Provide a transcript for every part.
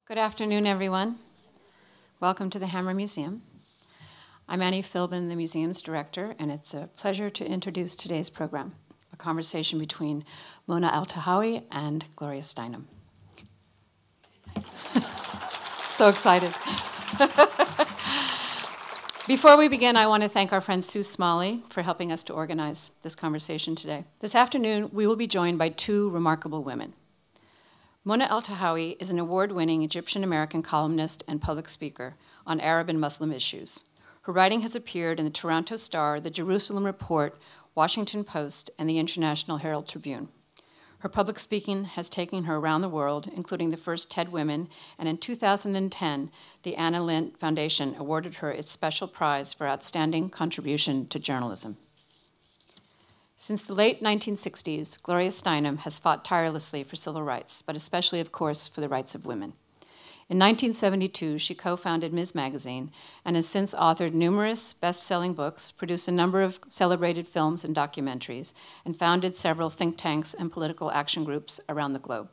Good afternoon, everyone. Welcome to the Hammer Museum. I'm Annie Philbin, the museum's director, and it's a pleasure to introduce today's program, a conversation between Mona Eltahawy and Gloria Steinem. So excited. Before we begin, I want to thank our friend Sue Smalley for helping us to organize this conversation today. This afternoon, we will be joined by two remarkable women. Mona Eltahawy is an award-winning Egyptian-American columnist and public speaker on Arab and Muslim issues. Her writing has appeared in the Toronto Star, the Jerusalem Report, Washington Post, and the International Herald Tribune. Her public speaking has taken her around the world, including the first TED Women, and in 2010, the Anna Lindh Foundation awarded her its special prize for outstanding contribution to journalism. Since the late 1960s, Gloria Steinem has fought tirelessly for civil rights, but especially, of course, for the rights of women. In 1972, she co-founded Ms. Magazine and has since authored numerous best-selling books, produced a number of celebrated films and documentaries, and founded several think tanks and political action groups around the globe.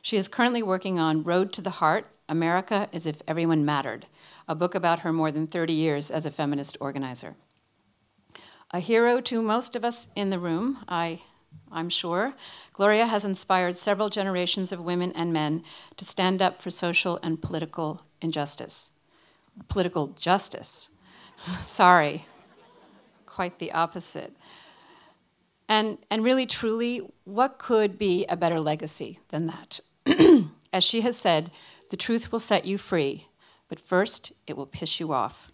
She is currently working on Road to the Heart, America as If Everyone Mattered, a book about her more than 30 years as a feminist organizer. A hero to most of us in the room, I'm sure, Gloria has inspired several generations of women and men to stand up for social and political injustice. Political justice. Sorry, quite the opposite. And really, truly, what could be a better legacy than that? As she has said, the truth will set you free, but first it will piss you off.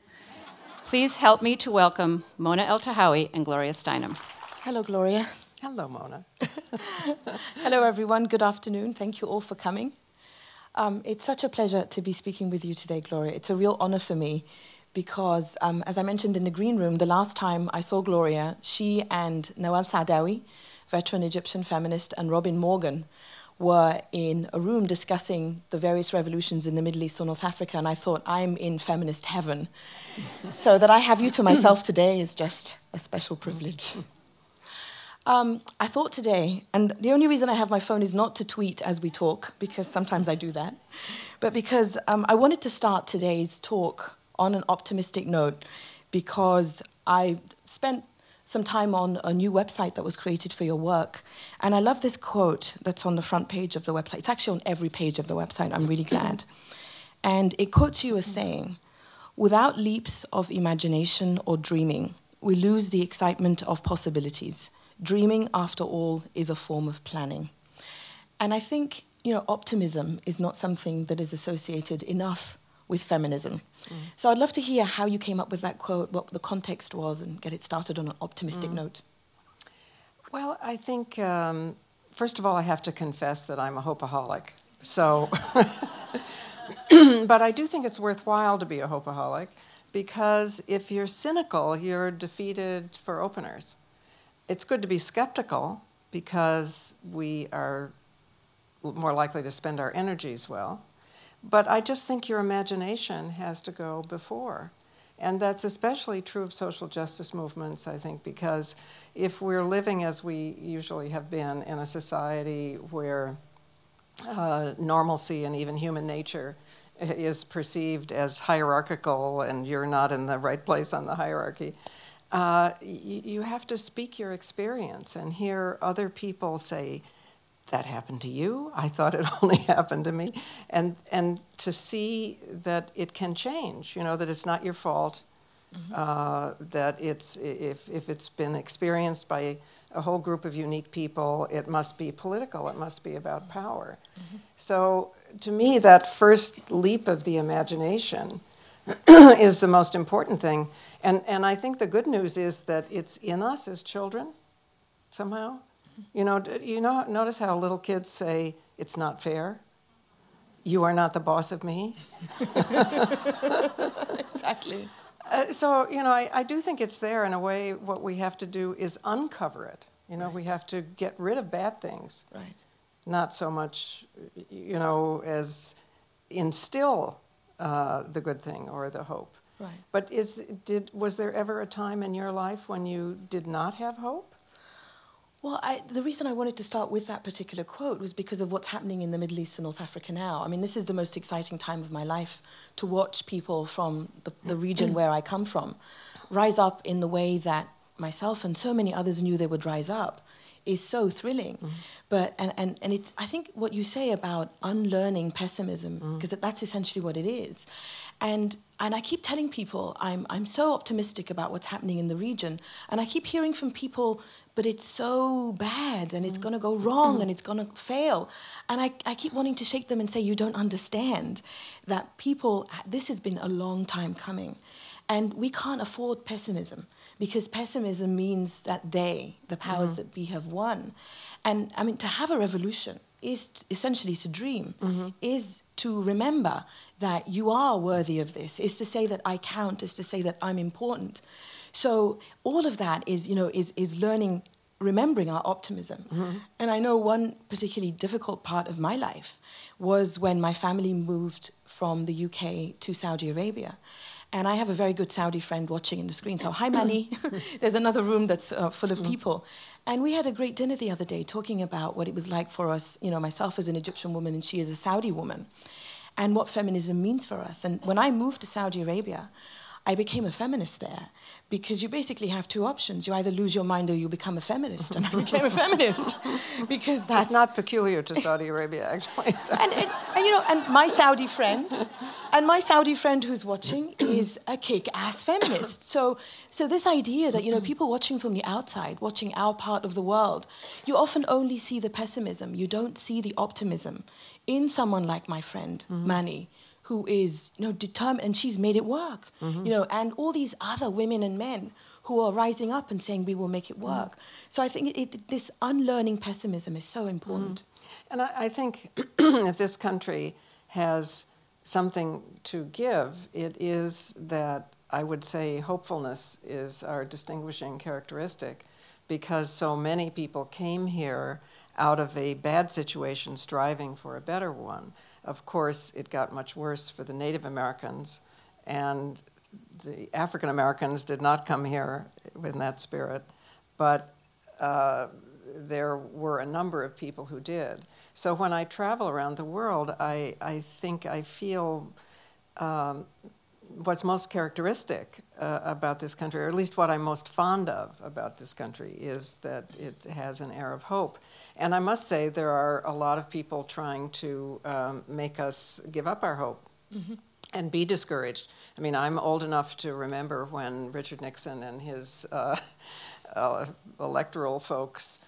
Please help me to welcome Mona Eltahawy and Gloria Steinem. Hello, Gloria. Hello, Mona. Hello, everyone. Good afternoon. Thank you all for coming. It's such a pleasure to be speaking with you today, Gloria. It's a real honor for me because, as I mentioned in the green room, the last time I saw Gloria, she and Noel Saadawi, veteran Egyptian feminist, and Robin Morgan were in a room discussing the various revolutions in the Middle East or North Africa, and I thought, I'm in feminist heaven. So that I have you to myself today is just a special privilege. I thought today, and the only reason I have my phone is not to tweet as we talk, because sometimes I do that, but because I wanted to start today's talk on an optimistic note, because I spent some time on a new website that was created for your work. And I love this quote that's on the front page of the website. It's actually on every page of the website. I'm really glad. And it quotes you as saying, "Without leaps of imagination or dreaming, we lose the excitement of possibilities. Dreaming, after all, is a form of planning." And I think, optimism is not something that is associated enough with feminism. So I'd love to hear how you came up with that quote, what the context was, and get it started on an optimistic note. Well, I think, first of all, I have to confess that I'm a hopeaholic. So, but I do think it's worthwhile to be a hopeaholic, because if you're cynical, you're defeated for openers. It's good to be skeptical, because we are more likely to spend our energies well. But I just think your imagination has to go before. And that's especially true of social justice movements, I think, because if we're living as we usually have been in a society where normalcy and even human nature is perceived as hierarchical and you're not in the right place on the hierarchy, you have to speak your experience and hear other people say, "That happened to you? I thought it only happened to me." And to see that it can change, that it's not your fault, that if it's been experienced by a whole group of unique people, it must be political, it must be about power. So to me, that first leap of the imagination is the most important thing. And I think the good news is that it's in us as children, somehow. Notice how little kids say, "It's not fair. You are not the boss of me." Exactly. I do think it's there. In a way, what we have to do is uncover it. Right. We have to get rid of bad things. Right. Not so much, as instill the good thing or the hope. Right. But was there ever a time in your life when you did not have hope? Well, the reason I wanted to start with that particular quote was because of what's happening in the Middle East and North Africa now. I mean, this is the most exciting time of my life to watch people from the region where I come from rise up in the way that myself and so many others knew they would rise up is so thrilling. But and it's, I think what you say about unlearning pessimism, because that's essentially what it is. And I keep telling people I'm so optimistic about what's happening in the region, and I keep hearing from people, but it's so bad and it's going to go wrong and it's going to fail. And I keep wanting to shake them and say, you don't understand that people, this has been a long time coming. And we can't afford pessimism, because pessimism means that the powers that be, have won. And I mean, to have a revolution is essentially to dream, is to remember that you are worthy of this, is to say that I count, is to say that I'm important. So all of that is, is learning, remembering our optimism. And I know one particularly difficult part of my life was when my family moved from the UK to Saudi Arabia. And I have a very good Saudi friend watching in the screen. So, hi, Manny. There's another room that's full of people. And we had a great dinner the other day talking about what it was like for us, myself as an Egyptian woman and she as a Saudi woman, and what feminism means for us. And when I moved to Saudi Arabia, I became a feminist there, because you basically have two options. You either lose your mind or you become a feminist. And I became a feminist because that's... It's not peculiar to Saudi Arabia, actually. and my Saudi friend who's watching is a kick-ass feminist. So this idea that, people watching from the outside, watching our part of the world, you often only see the pessimism. You don't see the optimism in someone like my friend, Manny, who is, determined, and she's made it work, and all these other women and men who are rising up and saying, we will make it work. So I think this unlearning pessimism is so important. And I think if this country has something to give, it is that, I would say, hopefulness is our distinguishing characteristic, because so many people came here out of a bad situation striving for a better one. Of course, it got much worse for the Native Americans, and the African Americans did not come here in that spirit, but there were a number of people who did. So when I travel around the world, I think I feel what's most characteristic about this country, or at least what I'm most fond of about this country, is that it has an air of hope. And I must say, there are a lot of people trying to make us give up our hope and be discouraged. I mean, I'm old enough to remember when Richard Nixon and his electoral folks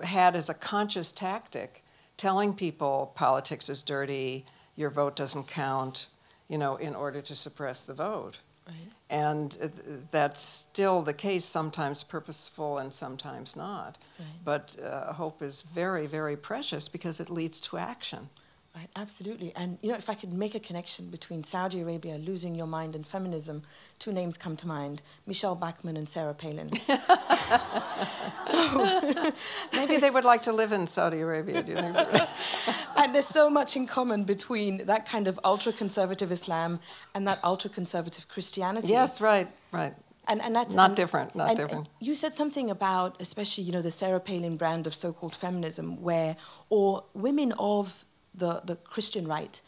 had as a conscious tactic telling people politics is dirty, your vote doesn't count, in order to suppress the vote. Right. And that's still the case, sometimes purposeful and sometimes not. Right. But hope is very, very precious because it leads to action. Right, absolutely. And, if I could make a connection between Saudi Arabia, losing your mind, and feminism, two names come to mind, Michelle Bachmann and Sarah Palin. So maybe they would like to live in Saudi Arabia, do you think? And there's so much in common between that kind of ultra-conservative Islam and that ultra-conservative Christianity. Yes, right. And that's not different. And you said something about, especially, the Sarah Palin brand of so-called feminism, or women of the Christian right,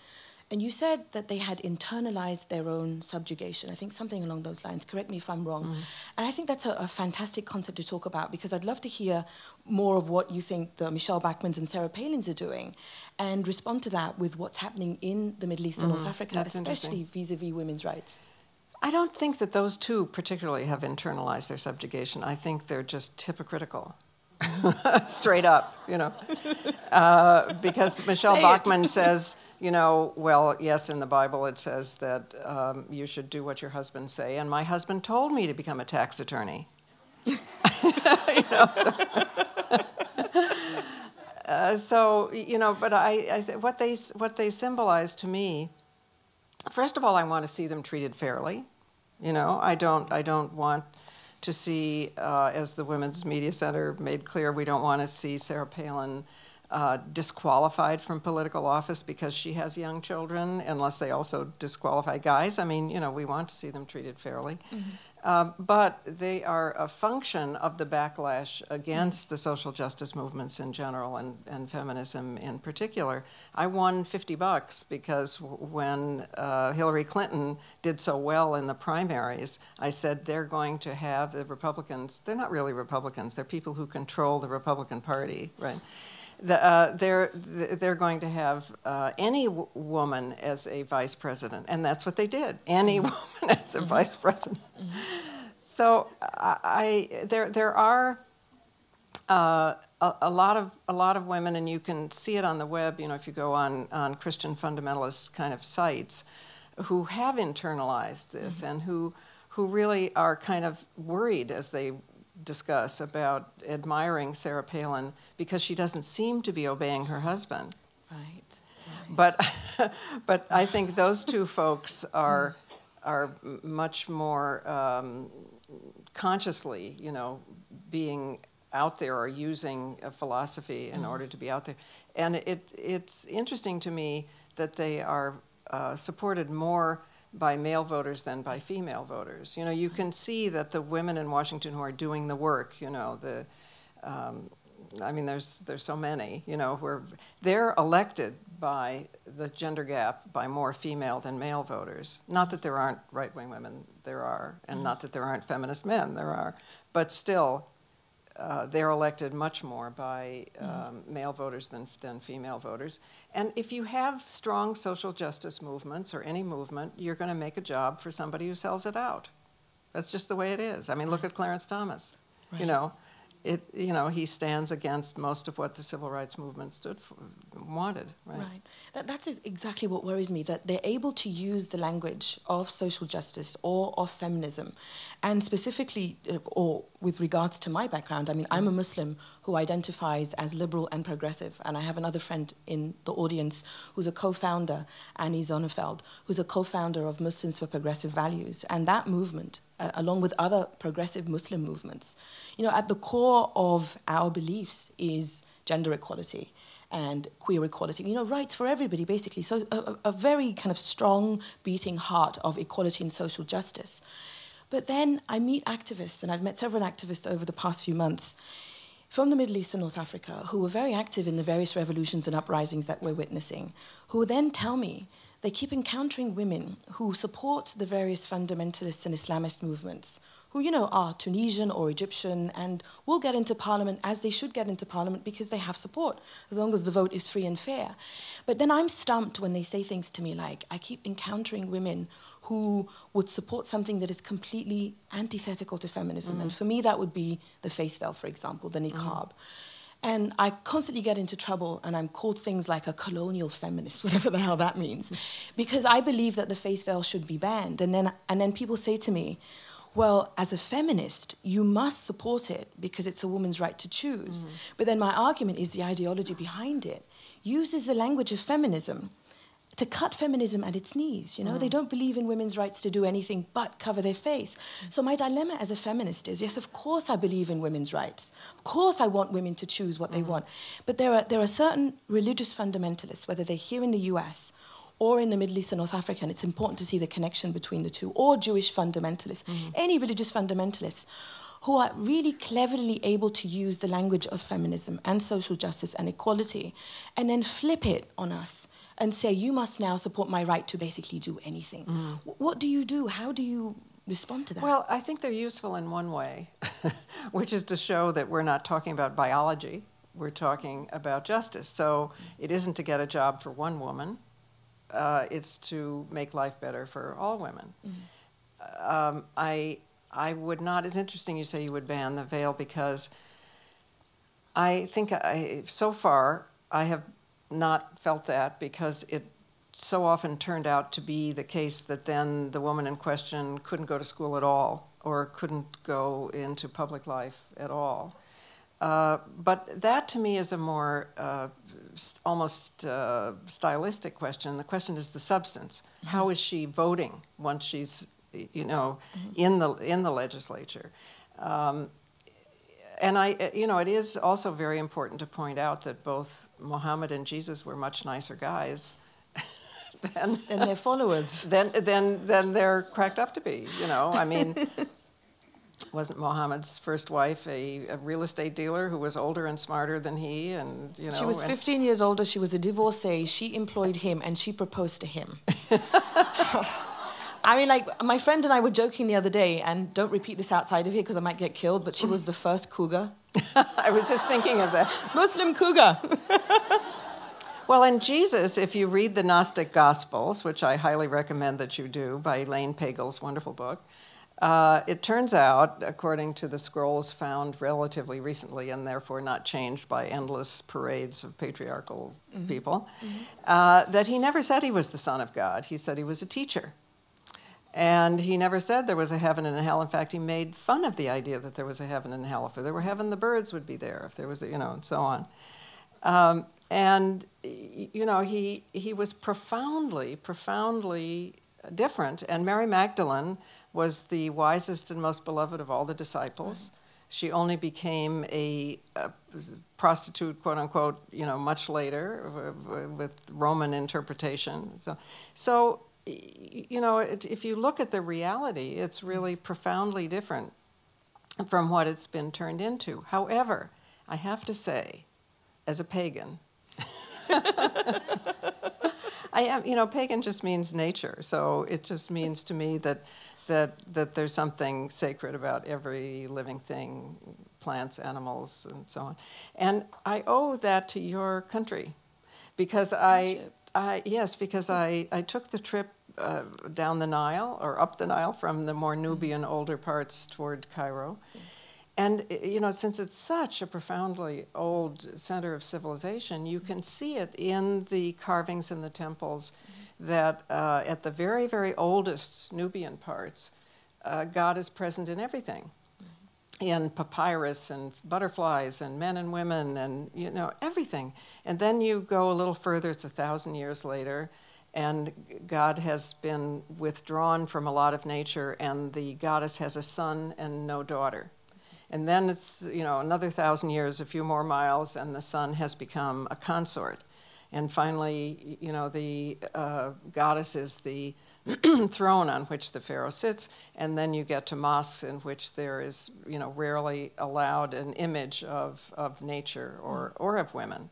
and you said that they had internalized their own subjugation. I think something along those lines. Correct me if I'm wrong. And I think that's a fantastic concept to talk about, because I'd love to hear more of what you think the Michelle Bachmanns and Sarah Palins are doing, and respond to that with what's happening in the Middle East and North Africa, especially vis-a-vis women's rights. I don't think that those two particularly have internalized their subjugation. I think they're just hypocritical. Straight up, because Michelle Bachmann says, well, yes, in the Bible it says that you should do what your husband say, and my husband told me to become a tax attorney. But what they symbolize to me, first of all, I want to see them treated fairly. I don't want to see, as the Women's Media Center made clear, we don't want to see Sarah Palin disqualified from political office because she has young children, unless they also disqualify guys. I mean, we want to see them treated fairly. But they are a function of the backlash against the social justice movements in general and feminism in particular. I won $50 because when Hillary Clinton did so well in the primaries, I said they're going to have the Republicans, they're not really Republicans, they're people who control the Republican Party, right? They're going to have any woman as a vice president, and that's what they did. Any woman as a vice president. So there are a lot of women, and you can see it on the web. You know, if you go on Christian fundamentalist kind of sites, who have internalized this and who really are kind of worried as they discuss about admiring Sarah Palin because she doesn't seem to be obeying her husband. Right. But I think those two folks are much more consciously, you know, being out there or using a philosophy in order to be out there. And it's interesting to me that they are supported more by male voters than by female voters. You know, you can see that the women in Washington who are doing the work, you know, I mean, there's so many, you know, where they're elected by the gender gap by more female than male voters. Not that there aren't right-wing women, there are, and not that there aren't feminist men, there are, but still, they're elected much more by male voters than female voters. And if you have strong social justice movements or any movement, you're going to make a job for somebody who sells it out. That's just the way it is. I mean, look at Clarence Thomas. Right. You know, he stands against most of what the civil rights movement wanted. Right. That's exactly what worries me, that they're able to use the language of social justice or of feminism, and specifically, or with regards to my background, I mean, I'm a Muslim who identifies as liberal and progressive, and I have another friend in the audience who's a co-founder, Annie Zonneveld, who's a co-founder of Muslims for Progressive Values, and that movement, along with other progressive Muslim movements, you know, at the core of our beliefs is gender equality and queer equality, you know, rights for everybody, basically. So a very kind of strong beating heart of equality and social justice. But then I meet activists, and I've met several activists over the past few months from the Middle East and North Africa who were very active in the various revolutions and uprisings that we're witnessing, who then tell me they keep encountering women who support the various fundamentalist and Islamist movements, who, you know, are Tunisian or Egyptian and will get into parliament as they should get into parliament because they have support, as long as the vote is free and fair. But then I'm stumped when they say things to me like, I keep encountering women who would support something that is completely antithetical to feminism. And for me, that would be the face veil, for example, the niqab. And I constantly get into trouble, and I'm called things like a colonial feminist, whatever the hell that means, because I believe that the face veil should be banned. And then people say to me, well, as a feminist, you must support it because it's a woman's right to choose. But then my argument is the ideology behind it uses the language of feminism to cut feminism at its knees, you know? They don't believe in women's rights to do anything but cover their face. So my dilemma as a feminist is, yes, of course I believe in women's rights. Of course I want women to choose what they want. But there are certain religious fundamentalists, whether they're here in the US or in the Middle East and North Africa, and it's important to see the connection between the two, or Jewish fundamentalists, any religious fundamentalists, who are really cleverly able to use the language of feminism and social justice and equality, and then flip it on us and say, you must now support my right to basically do anything. What do you do? How do you respond to that? Well, I think they're useful in one way, which is to show that we're not talking about biology, we're talking about justice. So it isn't to get a job for one woman, it's to make life better for all women. I would not, it's interesting you say you would ban the veil, because I think so far I have not felt that, because it so often turned out to be the case that then the woman in question couldn't go to school at all or couldn't go into public life at all. But that to me is a more almost stylistic question. The question is the substance. How is she voting once she's, you know, in the legislature? And it is also very important to point out that both Muhammad and Jesus were much nicer guys than their followers. than they're cracked up to be. You know, I mean, wasn't Muhammad's first wife a real estate dealer who was older and smarter than he? And you know, she was 15 years older. She was a divorcee. She employed him, and she proposed to him. I mean, like, my friend and I were joking the other day, and don't repeat this outside of here because I might get killed, but she was the first cougar. I was just thinking of that. Muslim cougar. Well, in Jesus, if you read the Gnostic Gospels, which I highly recommend that you do, by Elaine Pagel's wonderful book, it turns out, according to the scrolls found relatively recently and therefore not changed by endless parades of patriarchal people, that he never said he was the Son of God. He said he was a teacher. And he never said there was a heaven and a hell. In fact, he made fun of the idea that there was a heaven and a hell. If there were heaven, the birds would be there. If there was, you know, and so on. And, you know, he was profoundly different. And Mary Magdalene was the wisest and most beloved of all the disciples. She only became a prostitute, quote unquote, you know, much later with Roman interpretation. So you know, if you look at the reality, it's really profoundly different from what it's been turned into. However, I have to say, as a pagan, you know, pagan just means nature. So it just means to me that there's something sacred about every living thing, plants, animals, and so on. And I owe that to your country, because because I took the trip down the Nile, or up the Nile, from the more Nubian older parts toward Cairo. And, you know, since it's such a profoundly old center of civilization, you can see it in the carvings in the temples that at the very, very oldest Nubian parts, God is present in everything. In papyrus and butterflies and men and women and, you know, everything. And then you go a little further, it's 1,000 years later, and God has been withdrawn from a lot of nature, and the goddess has a son and no daughter. And then it's, you know, another 1,000 years, a few more miles, and the son has become a consort. And finally, you know, the goddess is the throne on which the pharaoh sits, and then you get to mosques in which there is, you know, rarely allowed an image of nature or of women.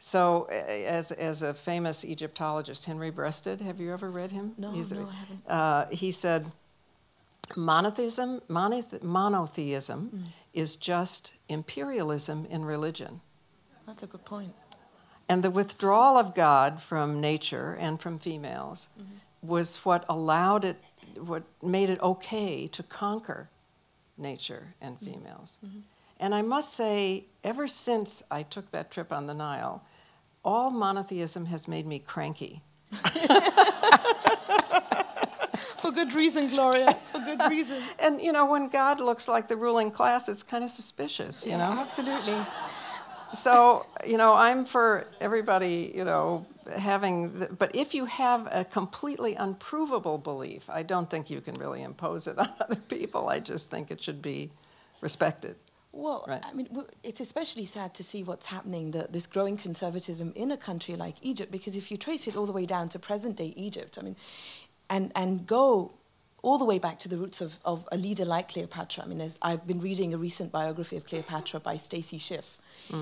So, as a famous Egyptologist, Henry Breasted, have you ever read him? No, I haven't. He said, monotheism is just imperialism in religion. That's a good point. And the withdrawal of God from nature and from females was what allowed it, what made it okay to conquer nature and females. And I must say, ever since I took that trip on the Nile, all monotheism has made me cranky. For good reason, Gloria, for good reason. And, you know, when God looks like the ruling class, it's kind of suspicious, you know? Absolutely. So, you know, I'm for everybody, you know, but if you have a completely unprovable belief, I don't think you can really impose it on other people. I just think it should be respected. Well, right. I mean, it's especially sad to see what's happening, this growing conservatism in a country like Egypt, because if you trace it all the way down to present-day Egypt, I mean, and go all the way back to the roots of a leader like Cleopatra. I mean, I've been reading a recent biography of Cleopatra by Stacey Schiff,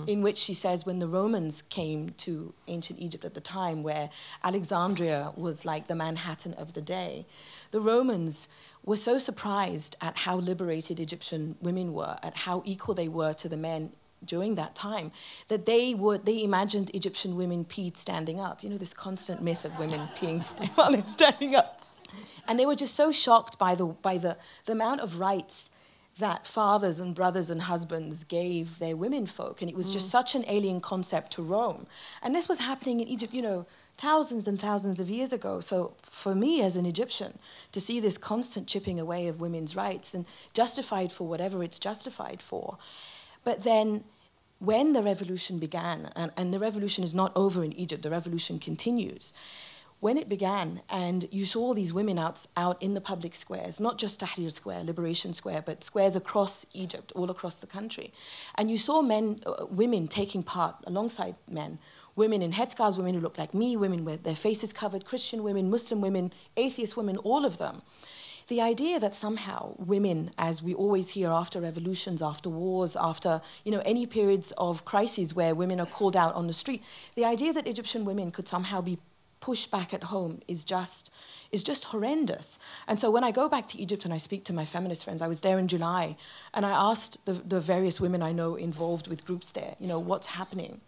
in which she says when the Romans came to ancient Egypt at the time, where Alexandria was like the Manhattan of the day, the Romans were so surprised at how liberated Egyptian women were, at how equal they were to the men during that time, that they imagined Egyptian women peed standing up. You know, this constant myth of women peeing while they're standing up. And they were just so shocked by the amount of rights that fathers and brothers and husbands gave their women folk. And it was just such an alien concept to Rome. And this was happening in Egypt, you know, thousands and thousands of years ago. So for me as an Egyptian, to see this constant chipping away of women's rights, and justified for whatever it's justified for. But then when the revolution began, and the revolution is not over in Egypt, the revolution continues. When it began, and you saw these women out in the public squares, not just Tahrir Square, Liberation Square, but squares across Egypt, all across the country. And you saw women taking part alongside men, women in headscarves, women who looked like me, women with their faces covered, Christian women, Muslim women, atheist women, all of them. the idea that somehow women, as we always hear after revolutions, after wars, after any periods of crises where women are called out on the street, the idea that Egyptian women could somehow be pushed back at home is just horrendous. And so when I go back to Egypt and I speak to my feminist friends, I was there in July, and I asked the various women I know involved with groups there, what's happening?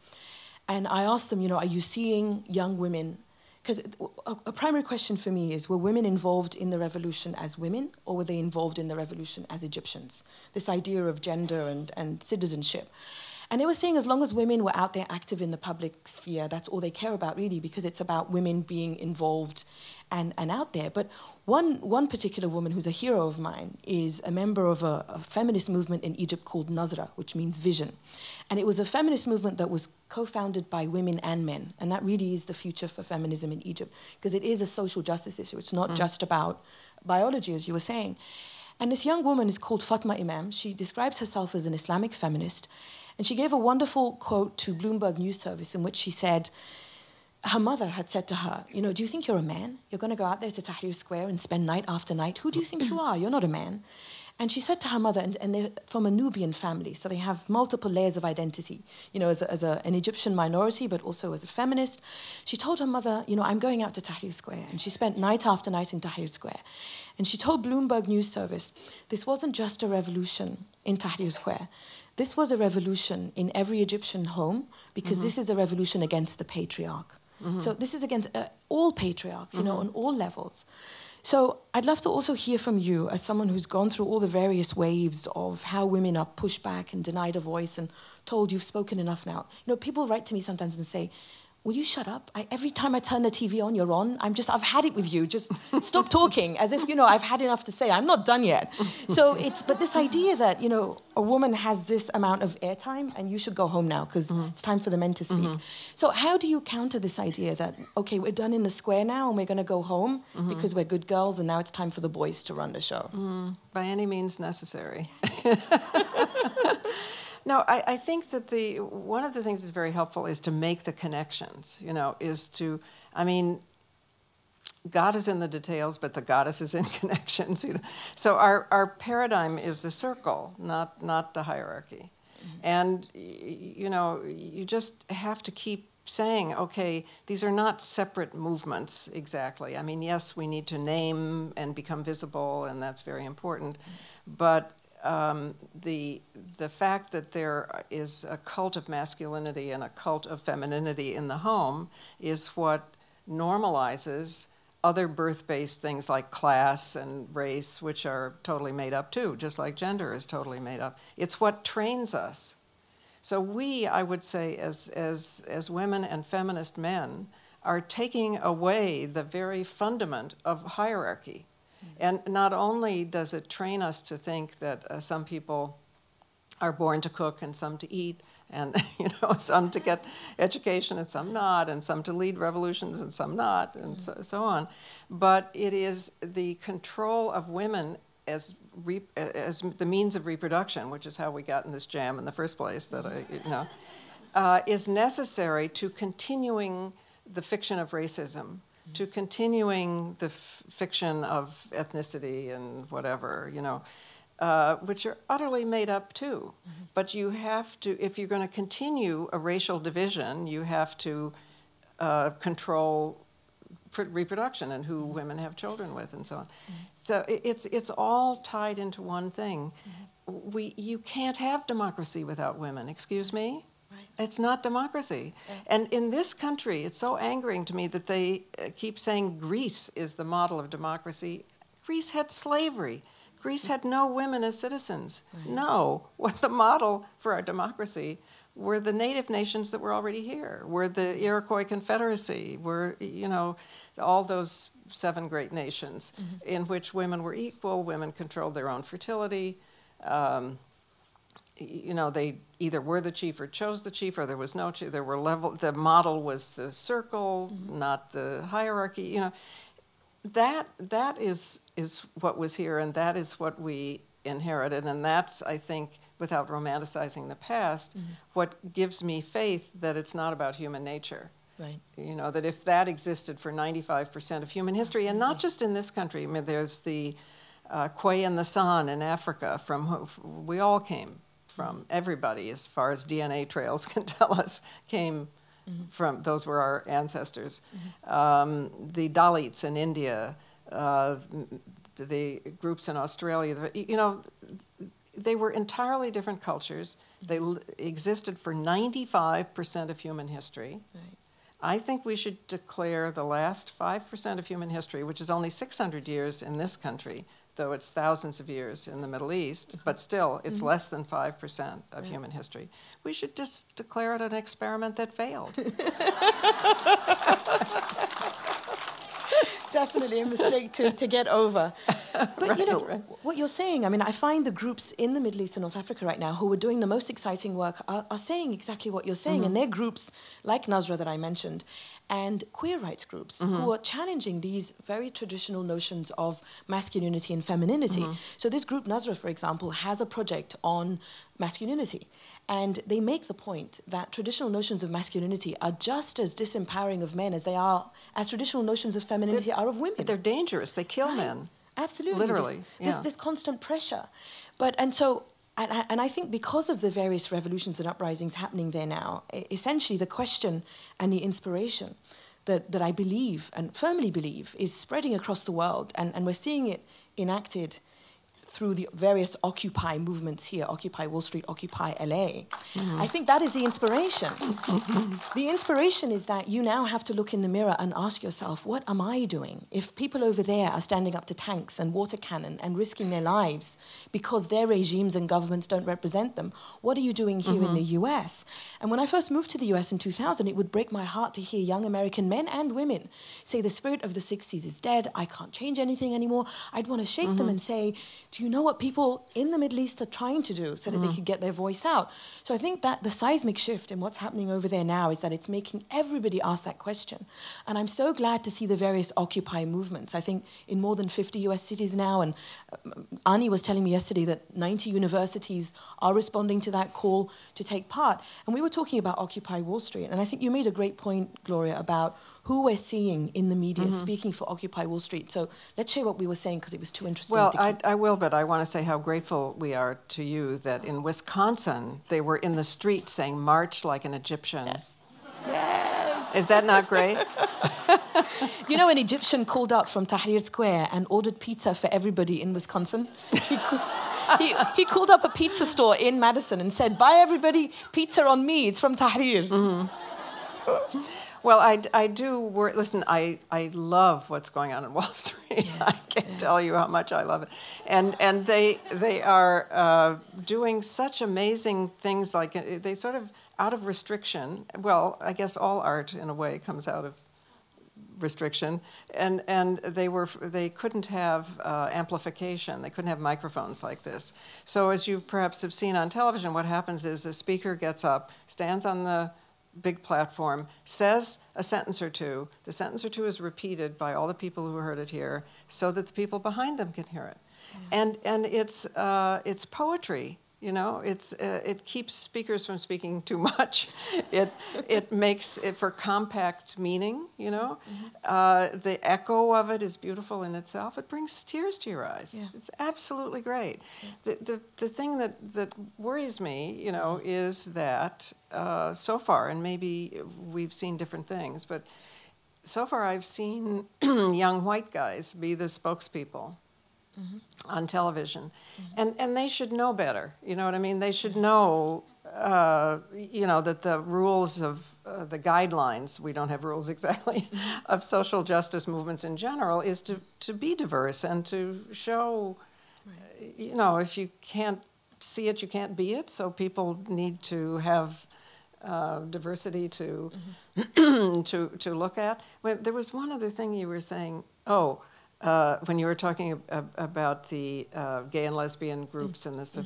And I asked them, are you seeing young women? Because a primary question for me is, were women involved in the revolution as women, or were they involved in the revolution as Egyptians? This idea of gender and citizenship. And they were saying as long as women were out there active in the public sphere, that's all they care about, really, because it's about women being involved and out there. But one particular woman who's a hero of mine is a member of a feminist movement in Egypt called Nazra, which means vision. And it was a feminist movement that was co-founded by women and men. And that really is the future for feminism in Egypt, because it is a social justice issue. It's not just about biology, as you were saying. And this young woman is called Fatma Imam. She describes herself as an Islamic feminist. And she gave a wonderful quote to Bloomberg News Service in which she said, her mother had said to her, do you think you're a man? You're going to go out there to Tahrir Square and spend night after night? Who do you think you are? You're not a man. And she said to her mother, and they're from a Nubian family, so they have multiple layers of identity, as an Egyptian minority, but also as a feminist. She told her mother, I'm going out to Tahrir Square. And she spent night after night in Tahrir Square. And she told Bloomberg News Service, this wasn't just a revolution in Tahrir Square. This was a revolution in every Egyptian home, because this is a revolution against the patriarch. So this is against all patriarchs, on all levels. So I'd love to also hear from you, as someone who's gone through all the various waves of how women are pushed back and denied a voice and told you've spoken enough now. People write to me sometimes and say, will you shut up? Every time I turn the TV on, you're on. I've had it with you. Just stop talking, as if, I've had enough to say. I'm not done yet. But this idea that, a woman has this amount of airtime and you should go home now because it's time for the men to speak. So how do you counter this idea that, okay, we're done in the square now and we're going to go home because we're good girls and now it's time for the boys to run the show? By any means necessary. No, I think that one of the things that's very helpful is to make the connections, God is in the details, but the goddess is in connections, So our paradigm is the circle, not the hierarchy. And, you just have to keep saying, okay, these are not separate movements exactly. Yes, we need to name and become visible, and that's very important, but the fact that there is a cult of masculinity and a cult of femininity in the home is what normalizes other birth-based things like class and race, which are totally made up too, just like gender is totally made up. It's what trains us. So we, I would say, as women and feminist men, are taking away the very fundament of hierarchy. And not only does it train us to think that some people are born to cook and some to eat, and some to get education and some not, and some to lead revolutions and some not, and so on, but it is the control of women as the means of reproduction, which is how we got in this jam in the first place. That is necessary to continuing the fiction of racism, to continuing the fiction of ethnicity and whatever, which are utterly made up too. But you have to, if you're going to continue a racial division, you have to control reproduction and who women have children with and so on. So it's all tied into one thing. You can't have democracy without women, excuse me? It's not democracy. And in this country, it's so angering to me that they keep saying Greece is the model of democracy. Greece had slavery. Greece had no women as citizens. No, what the model for our democracy were the native nations that were already here, were the Iroquois Confederacy, were, all those 7 great nations in which women were equal, women controlled their own fertility. They either were the chief or chose the chief, or there was no chief. There were the model was the circle, not the hierarchy. That is what was here, and that is what we inherited, and that's, I think, without romanticizing the past, what gives me faith that it's not about human nature. Right. That if that existed for 95% of human history, and not just in this country, there's the Kwei and the San in Africa, from who we all came from. Everybody, as far as DNA trails can tell us, came from. Those were our ancestors. The Dalits in India, the groups in Australia. You know, they were entirely different cultures. They existed for 95% of human history. Right. I think we should declare the last 5% of human history, which is only 600 years in this country, though it's thousands of years in the Middle East, but still it's less than 5% of human history. We should just declare it an experiment that failed. Definitely a mistake to get over. But you know, what you're saying, I mean, I find the groups in the Middle East and North Africa right now who are doing the most exciting work are saying exactly what you're saying. And they're groups like Nazra that I mentioned, and queer rights groups who are challenging these very traditional notions of masculinity and femininity. So this group, Nazra, for example, has a project on masculinity. And they make the point that traditional notions of masculinity are just as disempowering of men as traditional notions of femininity are of women. They're dangerous. They kill men. Absolutely. Literally. This constant pressure. And I think because of the various revolutions and uprisings happening there now, essentially the question and the inspiration that I believe and firmly believe is spreading across the world, and we're seeing it enacted through the various Occupy movements here, Occupy Wall Street, Occupy LA. I think that is the inspiration. The inspiration is that you now have to look in the mirror and ask yourself, what am I doing? If people over there are standing up to tanks and water cannon and risking their lives because their regimes and governments don't represent them, what are you doing here in the US? And when I first moved to the US in 2000, it would break my heart to hear young American men and women say the spirit of the 60s is dead, I can't change anything anymore. I'd want to shake them and say, do you know what people in the Middle East are trying to do so that they could get their voice out? So I think that the seismic shift in what's happening over there now is that it's making everybody ask that question. And I'm so glad to see the various Occupy movements. I think in more than 50 US cities now, and Ani was telling me yesterday that 90 universities are responding to that call to take part. And we were talking about Occupy Wall Street, and I think you made a great point, Gloria, about who we're seeing in the media speaking for Occupy Wall Street. So let's share what we were saying, because it was too interesting. Well, I will, but I want to say how grateful we are to you that in Wisconsin, they were in the street saying, march like an Egyptian. Yes. Yeah. Is that not great? You know, an Egyptian called out from Tahrir Square and ordered pizza for everybody in Wisconsin. He called up a pizza store in Madison and said, buy everybody pizza on me, it's from Tahrir. Well, I do work. Listen, I love what's going on in Wall Street. Yes, I can't tell you how much I love it. And they are doing such amazing things, like they sort of out of restriction. Well, I guess all art in a way comes out of restriction, and they couldn't have amplification. They couldn't have microphones like this. So as you perhaps have seen on television, what happens is the speaker gets up, stands on the big platform, says a sentence or two. The sentence or two is repeated by all the people who heard it here, so that the people behind them can hear it. And it's poetry. You know, it keeps speakers from speaking too much. It makes it for compact meaning. You know, the echo of it is beautiful in itself. It brings tears to your eyes. Yeah. It's absolutely great. Yeah. The thing that worries me, you know, is that so far, and maybe we've seen different things, but so far I've seen young white guys be the spokespeople. On television, and they should know better. You know what I mean? They should know, you know, that the rules of the guidelines, we don't have rules exactly, of social justice movements in general is to be diverse and to show, you know, if you can't see it, you can't be it. So people need to have diversity to to look at. There was one other thing you were saying. When you were talking about the gay and lesbian groups and this,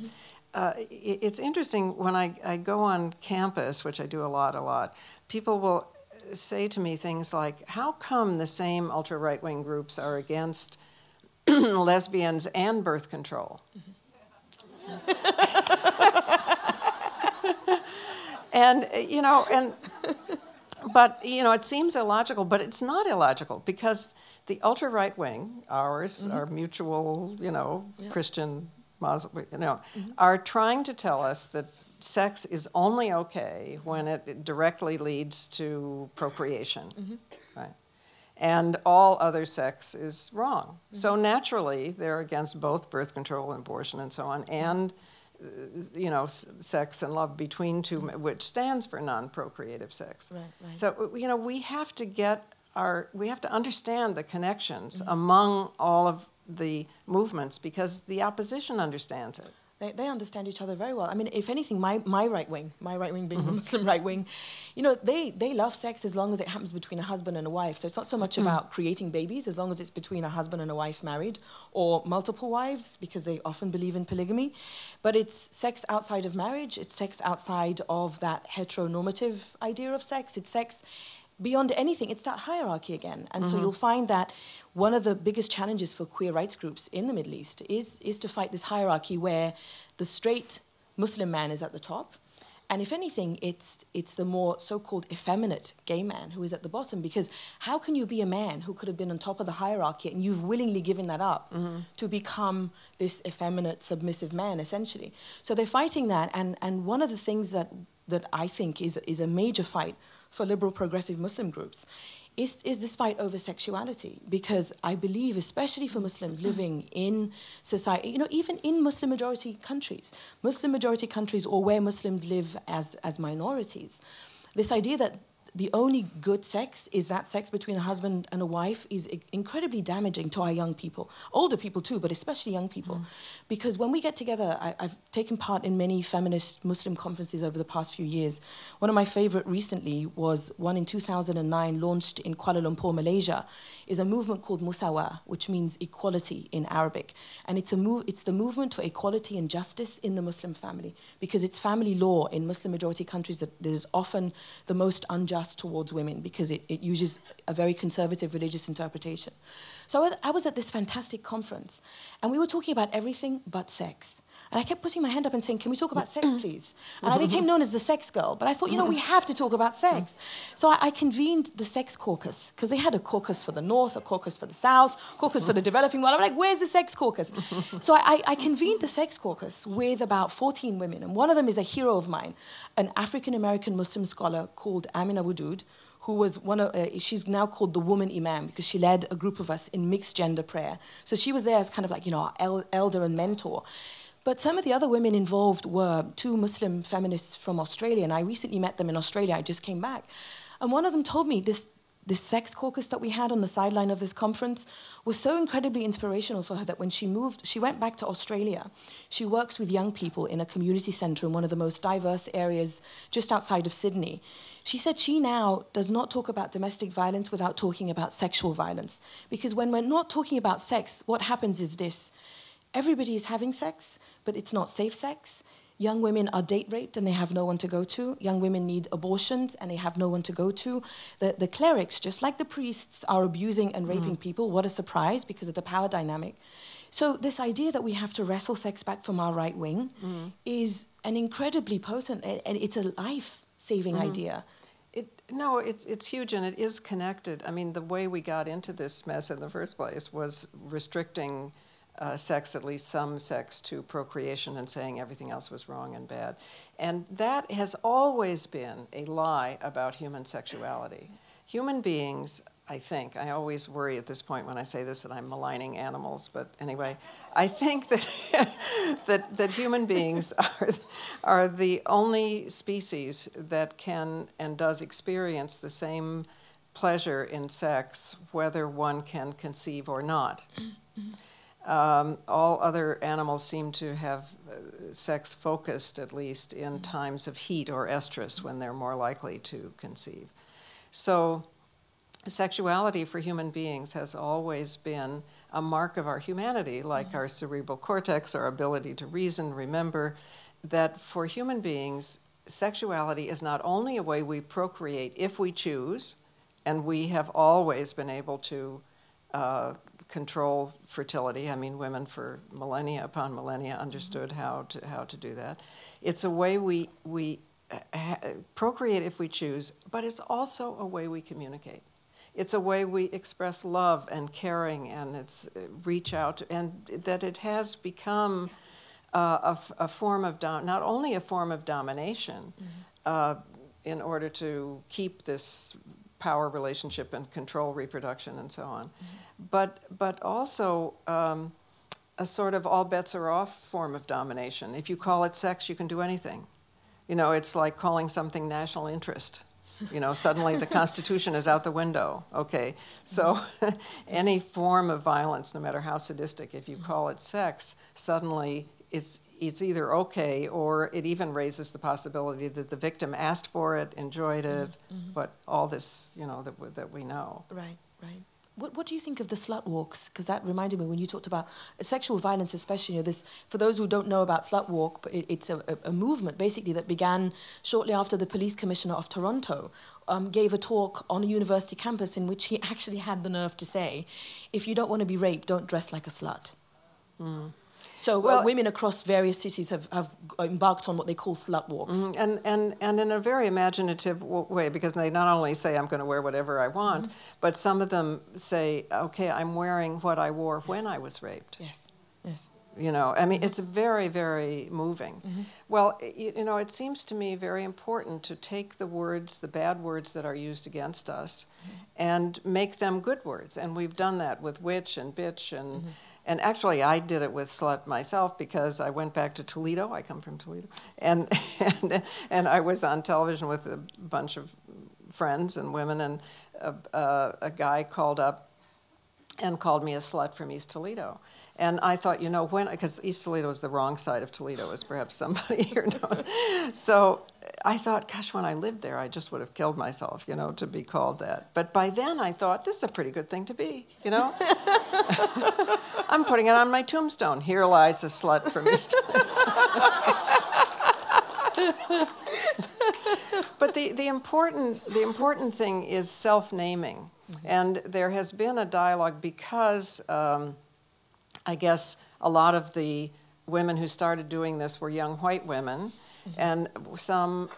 it's interesting when I go on campus, which I do a lot, people will say to me things like, how come the same ultra-right-wing groups are against lesbians and birth control? And, you know, but, you know, it seems illogical, but it's not illogical, because The ultra-right wing, ours, our mutual, Christian, Muslim, are trying to tell us that sex is only okay when it directly leads to procreation, right? And all other sex is wrong. So naturally, they're against both birth control and abortion and so on, and sex and love between two, which stands for non-procreative sex. Right. So we have to understand the connections among all of the movements, because the opposition understands it. They understand each other very well. I mean, if anything, my right wing being the Muslim right wing, they love sex as long as it happens between a husband and a wife. So it's not so much about creating babies, as long as it's between a husband and a wife married, or multiple wives, because they often believe in polygamy. But it's sex outside of marriage. It's sex outside of that heteronormative idea of sex. It's sex beyond anything. It's that hierarchy again. And so you'll find that one of the biggest challenges for queer rights groups in the Middle East is to fight this hierarchy where the straight Muslim man is at the top. And if anything, it's the more so-called effeminate gay man who is at the bottom. Because how can you be a man who could have been on top of the hierarchy and you've willingly given that up to become this effeminate, submissive man, essentially? So they're fighting that. And one of the things that I think is a major fight for liberal progressive Muslim groups is this fight over sexuality. Because I believe, especially for Muslims living in society, even in Muslim majority countries or where Muslims live as minorities, this idea that the only good sex is that sex between a husband and a wife is incredibly damaging to our young people. Older people too, but especially young people. Because when we get together, I've taken part in many feminist Muslim conferences over the past few years. One of my favorite recently was one in 2009, launched in Kuala Lumpur, Malaysia, is a movement called Musawa, which means equality in Arabic. And it's the movement for equality and justice in the Muslim family, because it's family law in Muslim majority countries that is often the most unjust towards women, because it uses a very conservative religious interpretation. So I was at this fantastic conference, and we were talking about everything but sex. And I kept putting my hand up and saying, can we talk about sex, please? And I became known as the sex girl. But I thought, we have to talk about sex. So I convened the sex caucus, because they had a caucus for the North, a caucus for the South, caucus for the developing world. I'm like, where's the sex caucus? So I convened the sex caucus with about 14 women. And one of them is a hero of mine, an African-American Muslim scholar called Amina Wudud, who was she's now called the woman imam, because she led a group of us in mixed gender prayer. So she was there as kind of like, our elder and mentor. But some of the other women involved were two Muslim feminists from Australia, and I recently met them in Australia. I just came back. And one of them told me this sex caucus that we had on the sideline of this conference was so incredibly inspirational for her that when she moved, she went back to Australia. She works with young people in a community centre in one of the most diverse areas just outside of Sydney. She said she now does not talk about domestic violence without talking about sexual violence. Because when we're not talking about sex, what happens is this. Everybody is having sex, but it's not safe sex. Young women are date raped and they have no one to go to. Young women need abortions and they have no one to go to. The clerics, just like the priests, are abusing and raping people. What a surprise, because of the power dynamic. So this idea that we have to wrestle sex back from our right wing is an incredibly potent, and it's a life-saving idea. It's huge, and it is connected. I mean, the way we got into this mess in the first place was restricting sex, at least some sex, to procreation and saying everything else was wrong and bad. And that has always been a lie about human sexuality. Human beings, I think, I always worry at this point when I say this that I'm maligning animals, but anyway, I think that that human beings are the only species that can and does experience the same pleasure in sex, whether one can conceive or not. All other animals seem to have sex focused, at least in times of heat or estrus, when they're more likely to conceive. So sexuality for human beings has always been a mark of our humanity, like our cerebral cortex, our ability to reason, remember, that for human beings, sexuality is not only a way we procreate if we choose, and we have always been able to control fertility. I mean, women for millennia upon millennia understood how to do that. It's a way we procreate if we choose, but it's also a way we communicate. it's a way we express love and caring, and it's reach out, and that it has become a form of, not only a form of domination, in order to keep this power relationship and control reproduction and so on, but also a sort of all bets are off form of domination. If you call it sex, you can do anything. You know, it's like calling something national interest. You know, suddenly the Constitution is out the window. Okay, so any form of violence, no matter how sadistic, if you call it sex, suddenly it's either okay, or it even raises the possibility that the victim asked for it, enjoyed it, but all this, you know, that we know. Right, right. What do you think of the slut walks? Because that reminded me when you talked about sexual violence, especially, you know, this, for those who don't know about Slut Walk, but it's a movement basically that began shortly after the police commissioner of Toronto gave a talk on a university campus in which he actually had the nerve to say, if you don't want to be raped, don't dress like a slut. So women across various cities have embarked on what they call slut walks. And in a very imaginative way, because they not only say, I'm going to wear whatever I want, but some of them say, okay, I'm wearing what I wore when I was raped. Yes, yes. You know, I mean, it's very, very moving. Well, you know, it seems to me very important to take the words, the bad words that are used against us, and make them good words. And we've done that with witch and bitch and... And actually, I did it with slut myself because I went back to Toledo. I come from Toledo. And I was on television with a bunch of friends and women, and a guy called up and called me a slut from East Toledo. And I thought, you know, because East Toledo is the wrong side of Toledo, as perhaps somebody here knows. So I thought, gosh, when I lived there, I just would have killed myself, you know, to be called that. But by then I thought, this is a pretty good thing to be, you know? I'm putting it on my tombstone. Here lies a slut from East Toledo. But the important thing is self-naming. And there has been a dialogue because I guess a lot of the women who started doing this were young white women, and some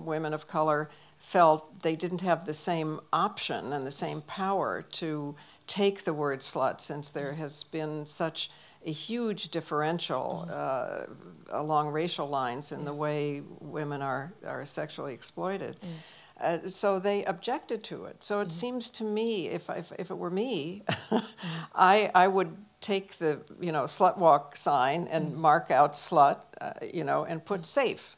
women of color felt they didn't have the same option and the same power to take the word slut, since there has been such a huge differential along racial lines in the way women are sexually exploited. So they objected to it. So it seems to me, if it were me, I would take the, you know, Slut Walk sign and mark out slut, you know, and put safe,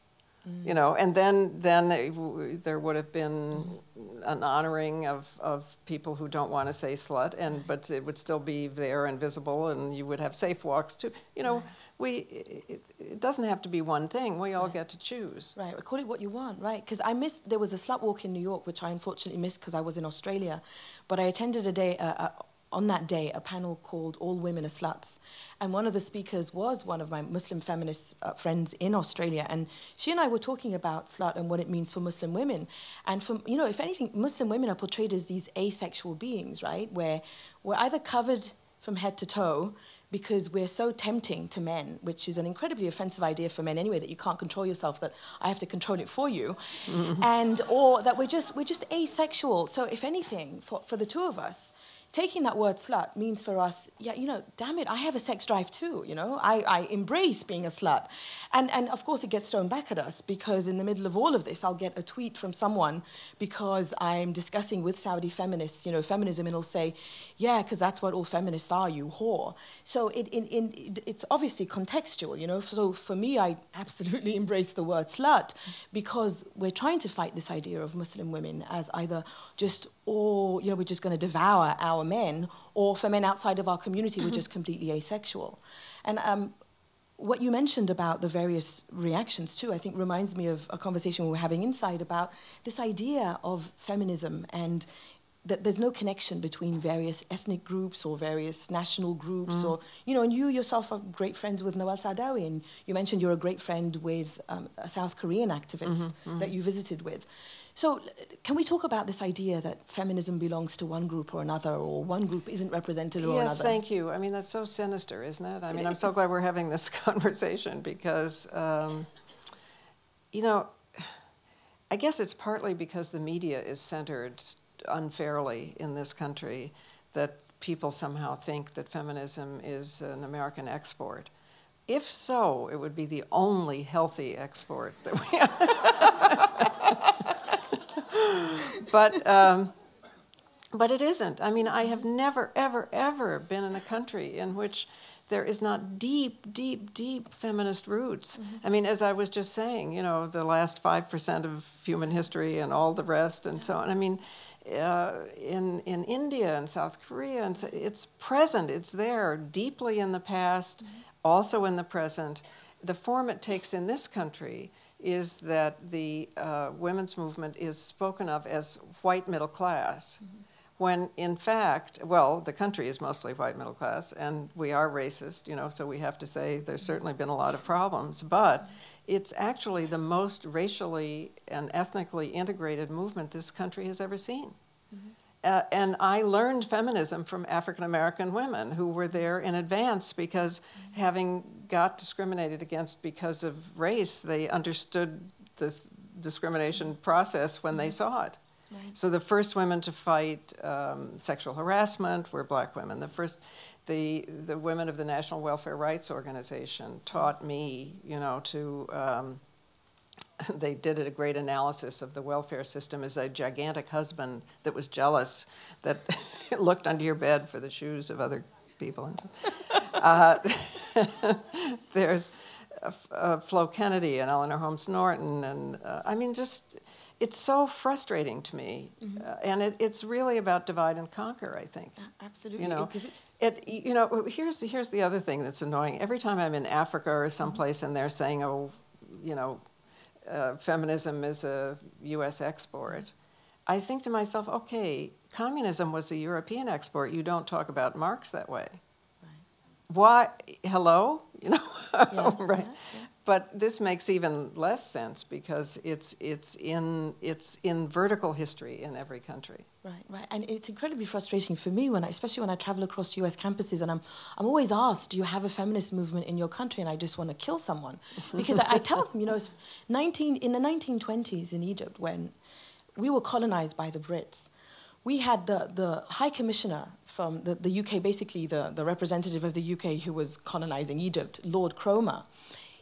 you know, and then there would have been an honoring of people who don't want to say slut, but it would still be there and visible, and you would have safe walks too. You know, it doesn't have to be one thing. We all get to choose. Right, call it what you want, right? Because there was a slut walk in New York, which I unfortunately missed because I was in Australia, but I attended on that day a panel called All Women Are Sluts. And one of the speakers was one of my Muslim feminist friends in Australia. And she and I were talking about slut and what it means for Muslim women. And you know, if anything, Muslim women are portrayed as these asexual beings, right? Where we're either covered from head to toe because we're so tempting to men, which is an incredibly offensive idea for men anyway, that you can't control yourself, that I have to control it for you. Or that we're just asexual. So if anything, for the two of us, taking that word slut means for us, yeah, you know, damn it, I have a sex drive too, you know. I embrace being a slut. And of course it gets thrown back at us because in the middle of all of this, I'll get a tweet from someone because I'm discussing with Saudi feminists, you know, feminism, and it'll say, yeah, because that's what all feminists are, you whore. So it's obviously contextual, you know. So for me, I absolutely embrace the word slut because we're trying to fight this idea of Muslim women as either just, or, you know, we're just going to devour our men, or for men outside of our community, we're just completely asexual. And what you mentioned about the various reactions too, I think reminds me of a conversation we were having inside about this idea of feminism, and that there's no connection between various ethnic groups or various national groups, or, you know, and you yourself are great friends with Mona Eltahawy, and you mentioned you're a great friend with a South Korean activist that you visited with. So can we talk about this idea that feminism belongs to one group or another, or one group isn't represented or another? Yes, thank you. I mean, that's so sinister, isn't it? I mean, I'm so glad we're having this conversation because, you know, I guess it's partly because the media is centered unfairly in this country, that people somehow think that feminism is an American export. If so, it would be the only healthy export that we have. But it isn't. I mean, I have never, ever, ever been in a country in which there is not deep, deep, deep feminist roots. Mm-hmm. I mean, as I was just saying, you know, the last 5% of human history and all the rest and so on. I mean, in India and South Korea, and so it's present, it's there, deeply in the past, also in the present. The form it takes in this country is that the women's movement is spoken of as white middle class, when in fact, well, the country is mostly white middle class, and we are racist, you know, so we have to say there's certainly been a lot of problems, but it's actually the most racially and ethnically integrated movement this country has ever seen. And I learned feminism from African-American women who were there in advance because having got discriminated against because of race, they understood this discrimination process when they saw it. Right. So the first women to fight sexual harassment were black women. The women of the National Welfare Rights Organization taught me, you know, to... they did a great analysis of the welfare system as a gigantic husband that was jealous, that looked under your bed for the shoes of other people. And so. There's Flo Kennedy and Eleanor Holmes Norton, and I mean, just it's so frustrating to me, and it's really about divide and conquer. I think absolutely. You know, here's the other thing that's annoying. Every time I'm in Africa or someplace, and they're saying, oh, you know. Feminism is a U.S. export, I think to myself, okay, communism was a European export. You don't talk about Marx that way. Right. Why? Hello? You know, yeah, right? Yeah. But this makes even less sense because it's in vertical history in every country. Right, and it's incredibly frustrating for me especially when I travel across U.S. campuses, and I'm always asked, do you have a feminist movement in your country? And I just want to kill someone, because I tell them, you know, in the 1920s in Egypt, when we were colonized by the Brits, we had the High Commissioner from the UK, basically the representative of the UK who was colonizing Egypt, Lord Cromer.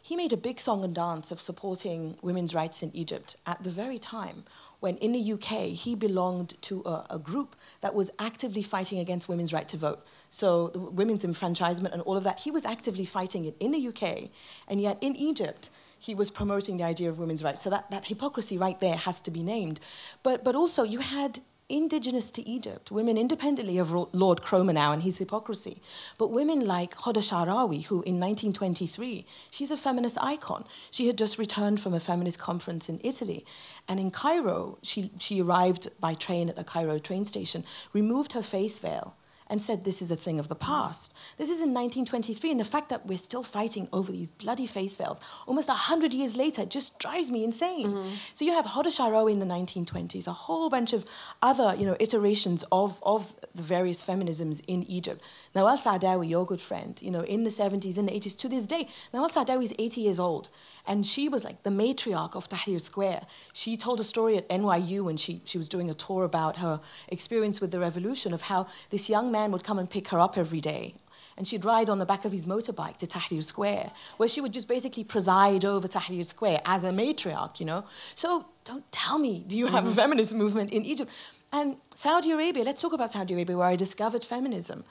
He made a big song and dance of supporting women's rights in Egypt at the very time when in the UK he belonged to a group that was actively fighting against women's right to vote. So the women's enfranchisement and all of that, he was actively fighting it in the UK, and yet in Egypt he was promoting the idea of women's rights. So that hypocrisy right there has to be named. But also you had indigenous to Egypt, women independently of Lord Cromer now and his hypocrisy, but women like Hoda Sha'arawi, who in 1923, she's a feminist icon. She had just returned from a feminist conference in Italy, and in Cairo, she arrived by train at a Cairo train station, removed her face veil, and said this is a thing of the past. This is in 1923, and the fact that we're still fighting over these bloody face veils almost 100 years later just drives me insane. So you have Hoda Sha'arawi in the 1920s, a whole bunch of other, you know, iterations of the various feminisms in Egypt. Nawal Saadawi, your good friend, you know, in the 70s, in the 80s, to this day, Nawal Saadawi is 80 years old. And she was like the matriarch of Tahrir Square. She told a story at NYU when she was doing a tour about her experience with the revolution, of how this young man would come and pick her up every day. And she'd ride on the back of his motorbike to Tahrir Square, where she would just basically preside over Tahrir Square as a matriarch, you know. So don't tell me, do you have a feminist movement in Egypt? And Saudi Arabia, let's talk about Saudi Arabia, where I discovered feminism.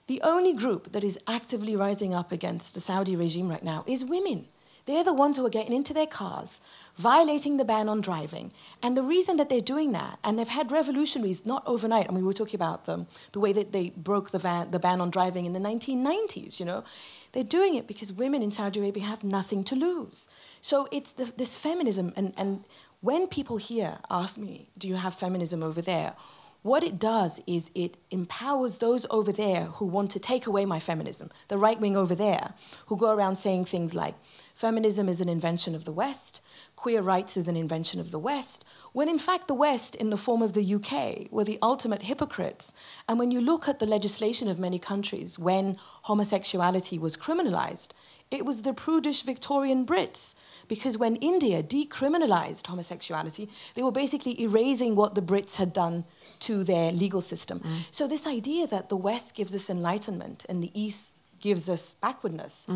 The only group that is actively rising up against the Saudi regime right now is women. They're the ones who are getting into their cars, violating the ban on driving. And the reason that they're doing that, and they've had revolutionaries, not overnight, I mean, we were talking about the way that they broke the ban on driving in the 1990s, you know. They're doing it because women in Saudi Arabia have nothing to lose. So it's this feminism, and when people here ask me, do you have feminism over there? What it does is it empowers those over there who want to take away my feminism, the right wing over there, who go around saying things like, feminism is an invention of the West, queer rights is an invention of the West, when in fact the West, in the form of the UK, were the ultimate hypocrites. And when you look at the legislation of many countries, when homosexuality was criminalized, it was the prudish Victorian Brits because when India decriminalized homosexuality, they were basically erasing what the Brits had done to their legal system. So this idea that the West gives us enlightenment and the East gives us backwardness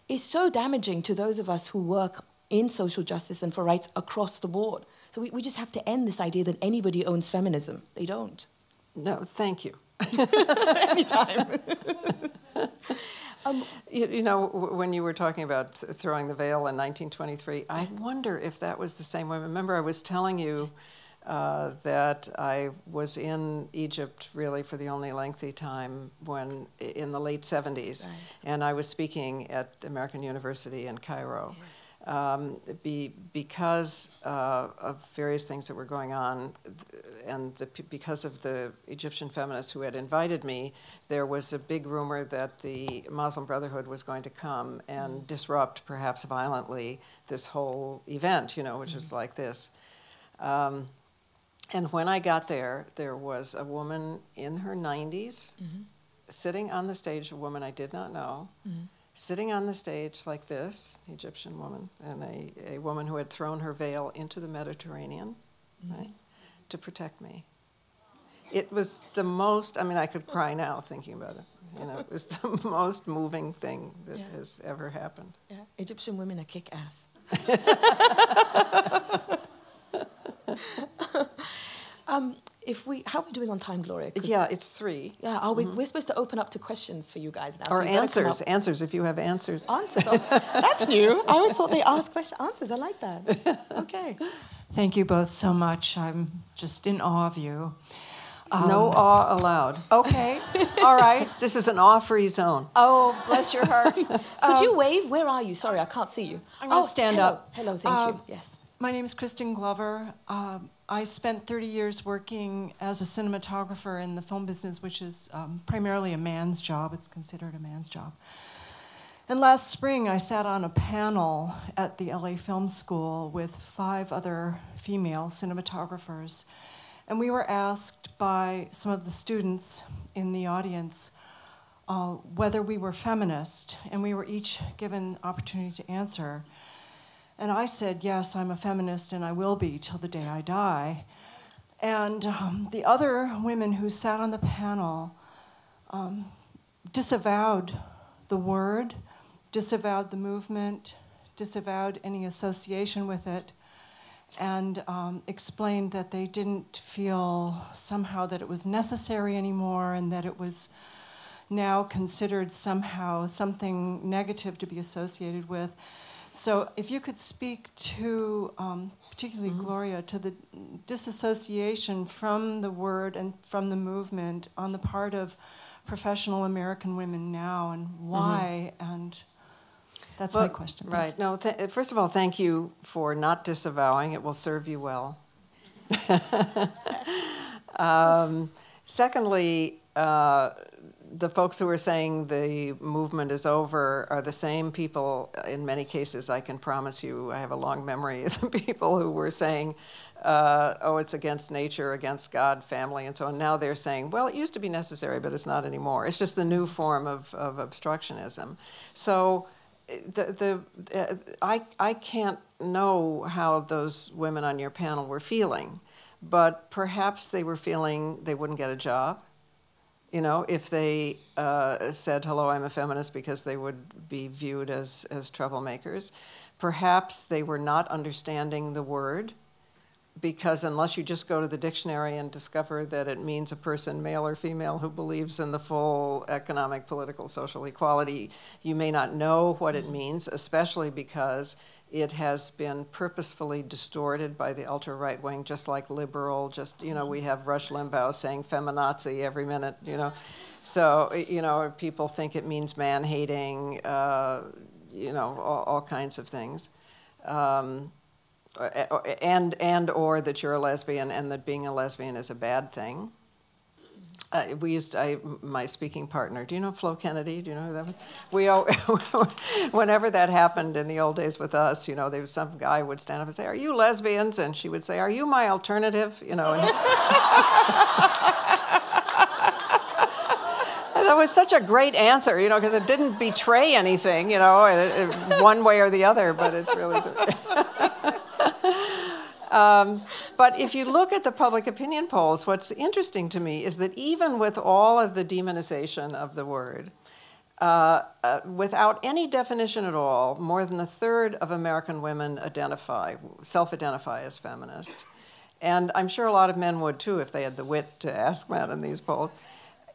is so damaging to those of us who work in social justice and for rights across the board. So we just have to end this idea that anybody owns feminism. They don't. No, thank you. Anytime. You know, when you were talking about throwing the veil in 1923, I wonder if that was the same way. Remember, I was telling you that I was in Egypt really for the only lengthy time when in the late 70s, and I was speaking at the American University in Cairo. Because of various things that were going on, and because of the Egyptian feminists who had invited me, there was a big rumor that the Muslim Brotherhood was going to come and disrupt, perhaps violently, this whole event, you know, which was like this. And when I got there, there was a woman in her 90s sitting on the stage, a woman I did not know, sitting on the stage like this, an Egyptian woman, and a woman who had thrown her veil into the Mediterranean, right, to protect me. It was the most, I mean, I could cry now thinking about it. You know, it was the most moving thing that has ever happened. Yeah, Egyptian women are kick-ass. How are we doing on time, Gloria? Yeah, it's 3. Yeah, we're supposed to open up to questions for you guys now. Or so answers if you have answers. Answers, that's new. I always thought they asked questions. Answers, I like that. Okay. Thank you both so much. I'm just in awe of you. No awe allowed. Okay, all right. This is an awe-free zone. Oh, bless your heart. Could you wave? Where are you? Sorry, I can't see you. I'm going to stand up. Hello, thank you. Yes. My name is Kristin Glover. I spent 30 years working as a cinematographer in the film business, which is primarily a man's job. It's considered a man's job. And last spring, I sat on a panel at the LA Film School with 5 other female cinematographers. And we were asked by some of the students in the audience whether we were feminist, and we were each given opportunity to answer. And I said, yes, I'm a feminist, and I will be till the day I die. And the other women who sat on the panel disavowed the word, disavowed the movement, disavowed any association with it, and explained that they didn't feel somehow that it was necessary anymore and that it was now considered somehow something negative to be associated with. So if you could speak to, particularly Gloria, to the disassociation from the word and from the movement on the part of professional American women now, and why, and that's my question. Right. No. First of all, thank you for not disavowing. It will serve you well. Secondly, the folks who are saying the movement is over are the same people, in many cases, I can promise you, I have a long memory of the people who were saying, oh, it's against nature, against God, family, and so on. Now they're saying, well, it used to be necessary, but it's not anymore. It's just the new form of obstructionism. So I can't know how those women on your panel were feeling, but perhaps they were feeling they wouldn't get a job. You know, if they said, hello, I'm a feminist, because they would be viewed as troublemakers. Perhaps they were not understanding the word, because unless you just go to the dictionary and discover that it means a person, male or female, who believes in the full economic, political, social equality, you may not know what it means, especially because it has been purposefully distorted by the ultra-right wing, just like liberal, just, you know, we have Rush Limbaugh saying feminazi every minute, you know. So, you know, people think it means man-hating, you know, all kinds of things. And or that you're a lesbian and that being a lesbian is a bad thing. My speaking partner, do you know Flo Kennedy? Do you know who that was? Whenever that happened in the old days with us, you know, there was some guy would stand up and say, are you lesbians? And she would say, are you my alternative? You know. And that was such a great answer, you know, because it didn't betray anything, you know, one way or the other, but it really did. But if you look at the public opinion polls, what's interesting to me is that even with all of the demonization of the word, without any definition at all, more than a third of American women self-identify as feminists. And I'm sure a lot of men would too if they had the wit to ask men in these polls.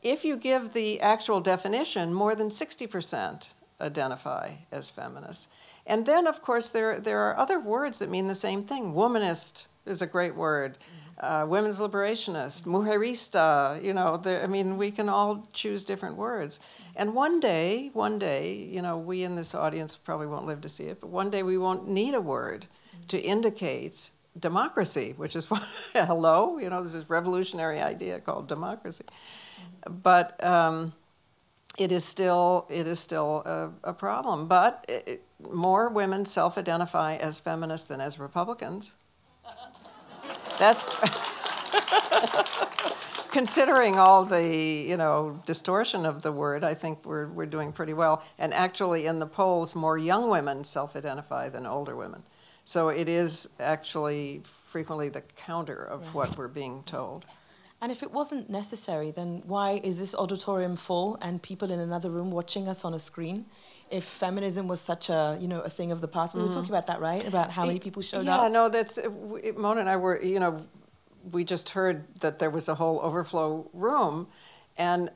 If you give the actual definition, more than 60% identify as feminists. And then, of course, there are other words that mean the same thing. Womanist is a great word. Women's liberationist, mujerista, I mean, we can all choose different words. And one day, we in this audience probably won't live to see it, but one day we won't need a word to indicate democracy, which is what, hello, there's this revolutionary idea called democracy. But it is still a problem. But more women self-identify as feminists than as Republicans. That's considering all the distortion of the word. I think we're doing pretty well. And actually, in the polls, more young women self-identify than older women. So it is actually frequently the counter of what we're being told. And if it wasn't necessary, then why is this auditorium full and people in another room watching us on a screen? If feminism was such a a thing of the past, we were talking about that, right? About how many people showed up. Yeah, no, that's Mona and I were. We just heard that there was a whole overflow room, and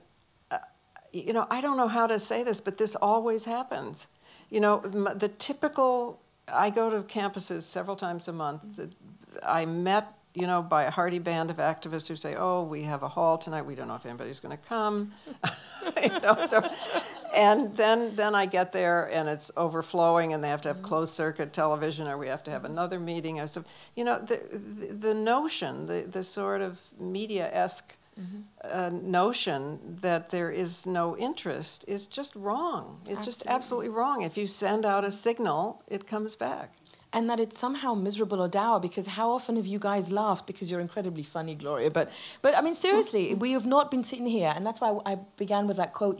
I don't know how to say this, but this always happens. The typical. I go to campuses several times a month. I met. By a hearty band of activists who say, "Oh, we have a hall tonight. We don't know if anybody's going to come." And then I get there and it's overflowing, and they have to have closed circuit television, or we have to have another meeting. So, the notion, the sort of media-esque notion that there is no interest is just wrong. It's just absolutely wrong. If you send out a signal, it comes back. And that it's somehow miserable or dour, because how often have you guys laughed, because you're incredibly funny, Gloria, but I mean, seriously, we have not been sitting here, and that's why I began with that quote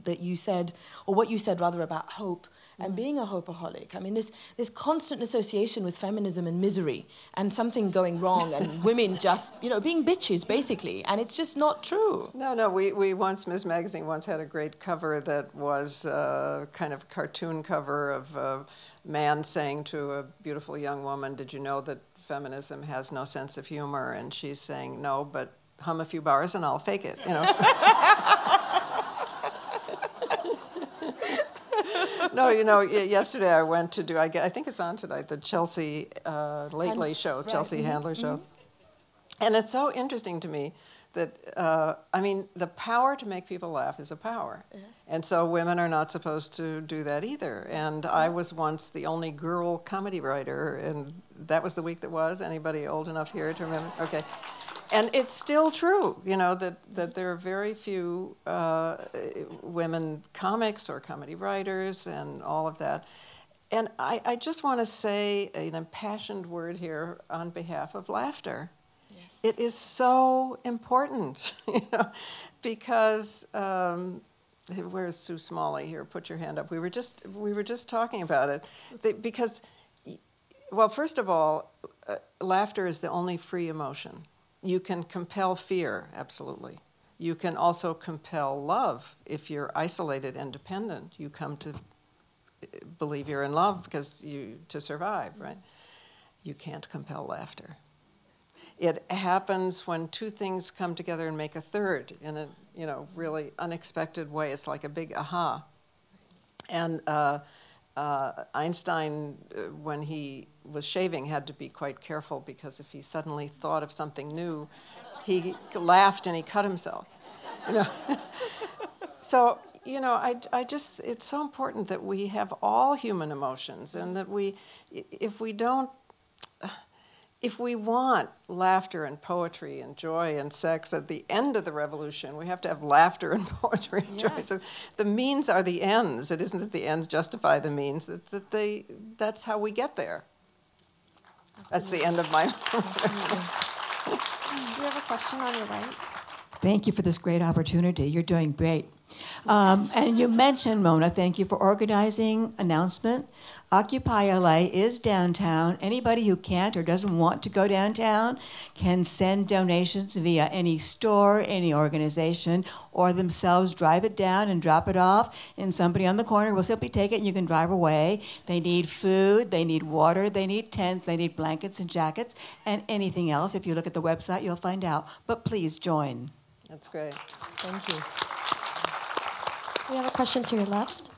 that you said, or what you said rather, about hope and being a hopeaholic. I mean, this constant association with feminism and misery and something going wrong and women just, being bitches, basically, and it's just not true. No, we once, Ms. Magazine once had a great cover that was kind of a cartoon cover of man saying to a beautiful young woman, "Did you know that feminism has no sense of humor?" And she's saying, "No, but hum a few bars and I'll fake it." No, yesterday I went to do, I think it's on tonight, the Chelsea Late Show, right. Chelsea Handler Show. And it's so interesting to me that, the power to make people laugh is a power. Yes. And so women are not supposed to do that either. And I was once the only girl comedy writer, and that was the week that was. Anybody old enough here to remember? Okay. And it's still true, that there are very few women comics or comedy writers and all of that. And I just want to say an impassioned word here on behalf of laughter. Yes. It is so important, because where's Sue Smalley here? Put your hand up. We were just talking about it, because, well, first of all, laughter is the only free emotion. You can compel fear, absolutely. You can also compel love. If you're isolated and dependent, you come to believe you're in love to survive, right? You can't compel laughter. It happens when two things come together and make a third in a really unexpected way. It's like a big aha. And Einstein, when he was shaving, had to be quite careful, because if he suddenly thought of something new, he laughed and he cut himself. So, I just, it's so important that we have all human emotions, and that if we want laughter and poetry and joy and sex at the end of the revolution, we have to have laughter and poetry and joy. So the means are the ends. It isn't that the ends justify the means. That's how we get there. That's the end of my... Do you have a question on your right? Thank you for this great opportunity. You're doing great. And you mentioned, Mona, thank you for organizing announcement. Occupy LA is downtown. Anybody who can't or doesn't want to go downtown can send donations via any store, any organization, or themselves drive it down and drop it off, and somebody on the corner will simply take it and you can drive away. They need food, they need water, they need tents, they need blankets and jackets, and anything else. If you look at the website, you'll find out. But please join. That's great. Thank you. We have a question to your left.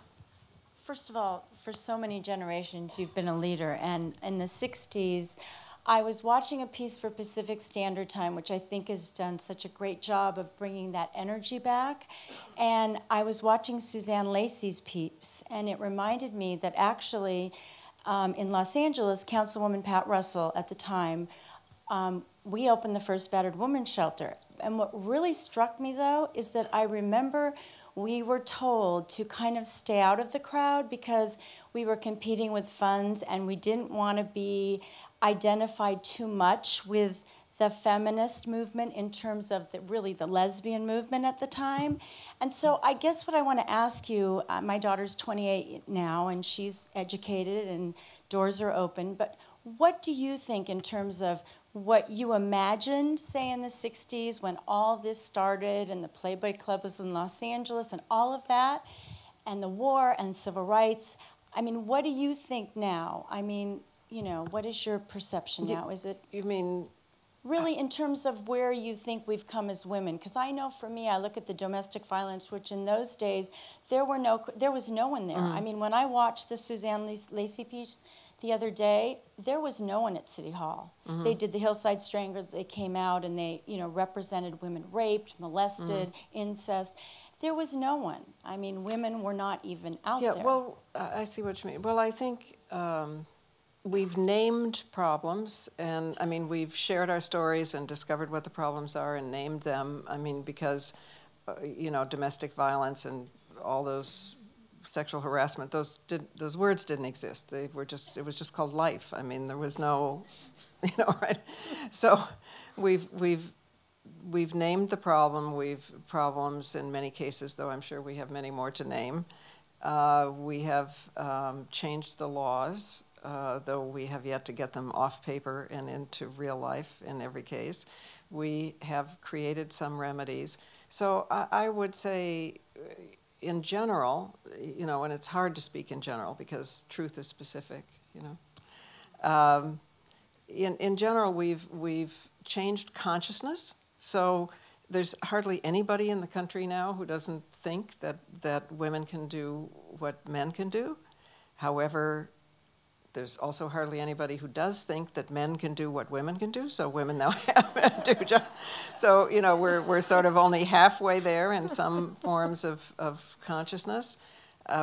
First of all, for so many generations, you've been a leader. And in the 60s, I was watching a piece for Pacific Standard Time, which I think has done such a great job of bringing that energy back. And I was watching Suzanne Lacey's piece, and it reminded me that actually in Los Angeles, Councilwoman Pat Russell at the time, we opened the first battered women's shelter. And what really struck me, though, is that I remember we were told to kind of stay out of the crowd because we were competing with funds and we didn't want to be identified too much with the feminist movement in terms of the lesbian movement at the time. And so I guess what I want to ask you, my daughter's 28 now and she's educated and doors are open, but what do you think in terms of what you imagined, say, in the 60s when all this started and the Playboy Club was in Los Angeles and all of that, and the war and civil rights? I mean, what do you think now? I mean, what is your perception now? Is it... You mean... Really, in terms of where you think we've come as women, because I know for me, I look at the domestic violence, which in those days, there was no one there. I mean, when I watched the Suzanne Lacey piece the other day, there was no one at City Hall. They did the Hillside Strangler, they came out and they, represented women raped, molested, incest. There was no one. I mean, women were not even out there. Yeah, well, I see what you mean. Well, I think we've named problems, and I mean, we've shared our stories and discovered what the problems are and named them. I mean, because, domestic violence and all those sexual harassment, those words didn't exist. It was just called life. I mean, there was no, right? So we've named the problem. We've problems in many cases, though I'm sure we have many more to name. We have changed the laws, though we have yet to get them off paper and into real life in every case. We have created some remedies. So I would say, in general, and it's hard to speak in general because truth is specific, in general, we've changed consciousness. So there's hardly anybody in the country now who doesn't think that women can do what men can do. However, there's also hardly anybody who does think that men can do what women can do, so women now have to do. So, we're sort of only halfway there in some forms of consciousness.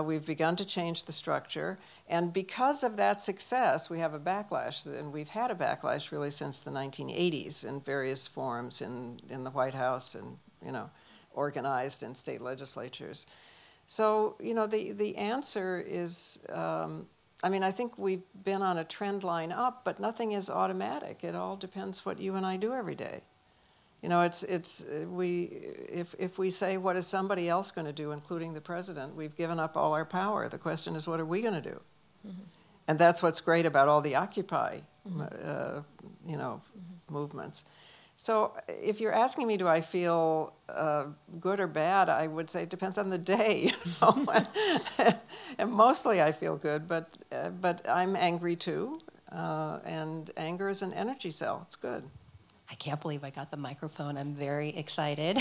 We've begun to change the structure, and because of that success, we have a backlash, and we've had a backlash really since the 1980s in various forms in the White House and, organized in state legislatures. So, the answer is... I think we've been on a trend line up, but nothing is automatic. It all depends what you and I do every day. If we say, what is somebody else going to do, including the president, we've given up all our power. The question is, what are we going to do? And that's what's great about all the Occupy, movements. So if you're asking me, do I feel good or bad, I would say it depends on the day. And mostly I feel good, but I'm angry too. And anger is an energy cell. It's good. I can't believe I got the microphone. I'm very excited.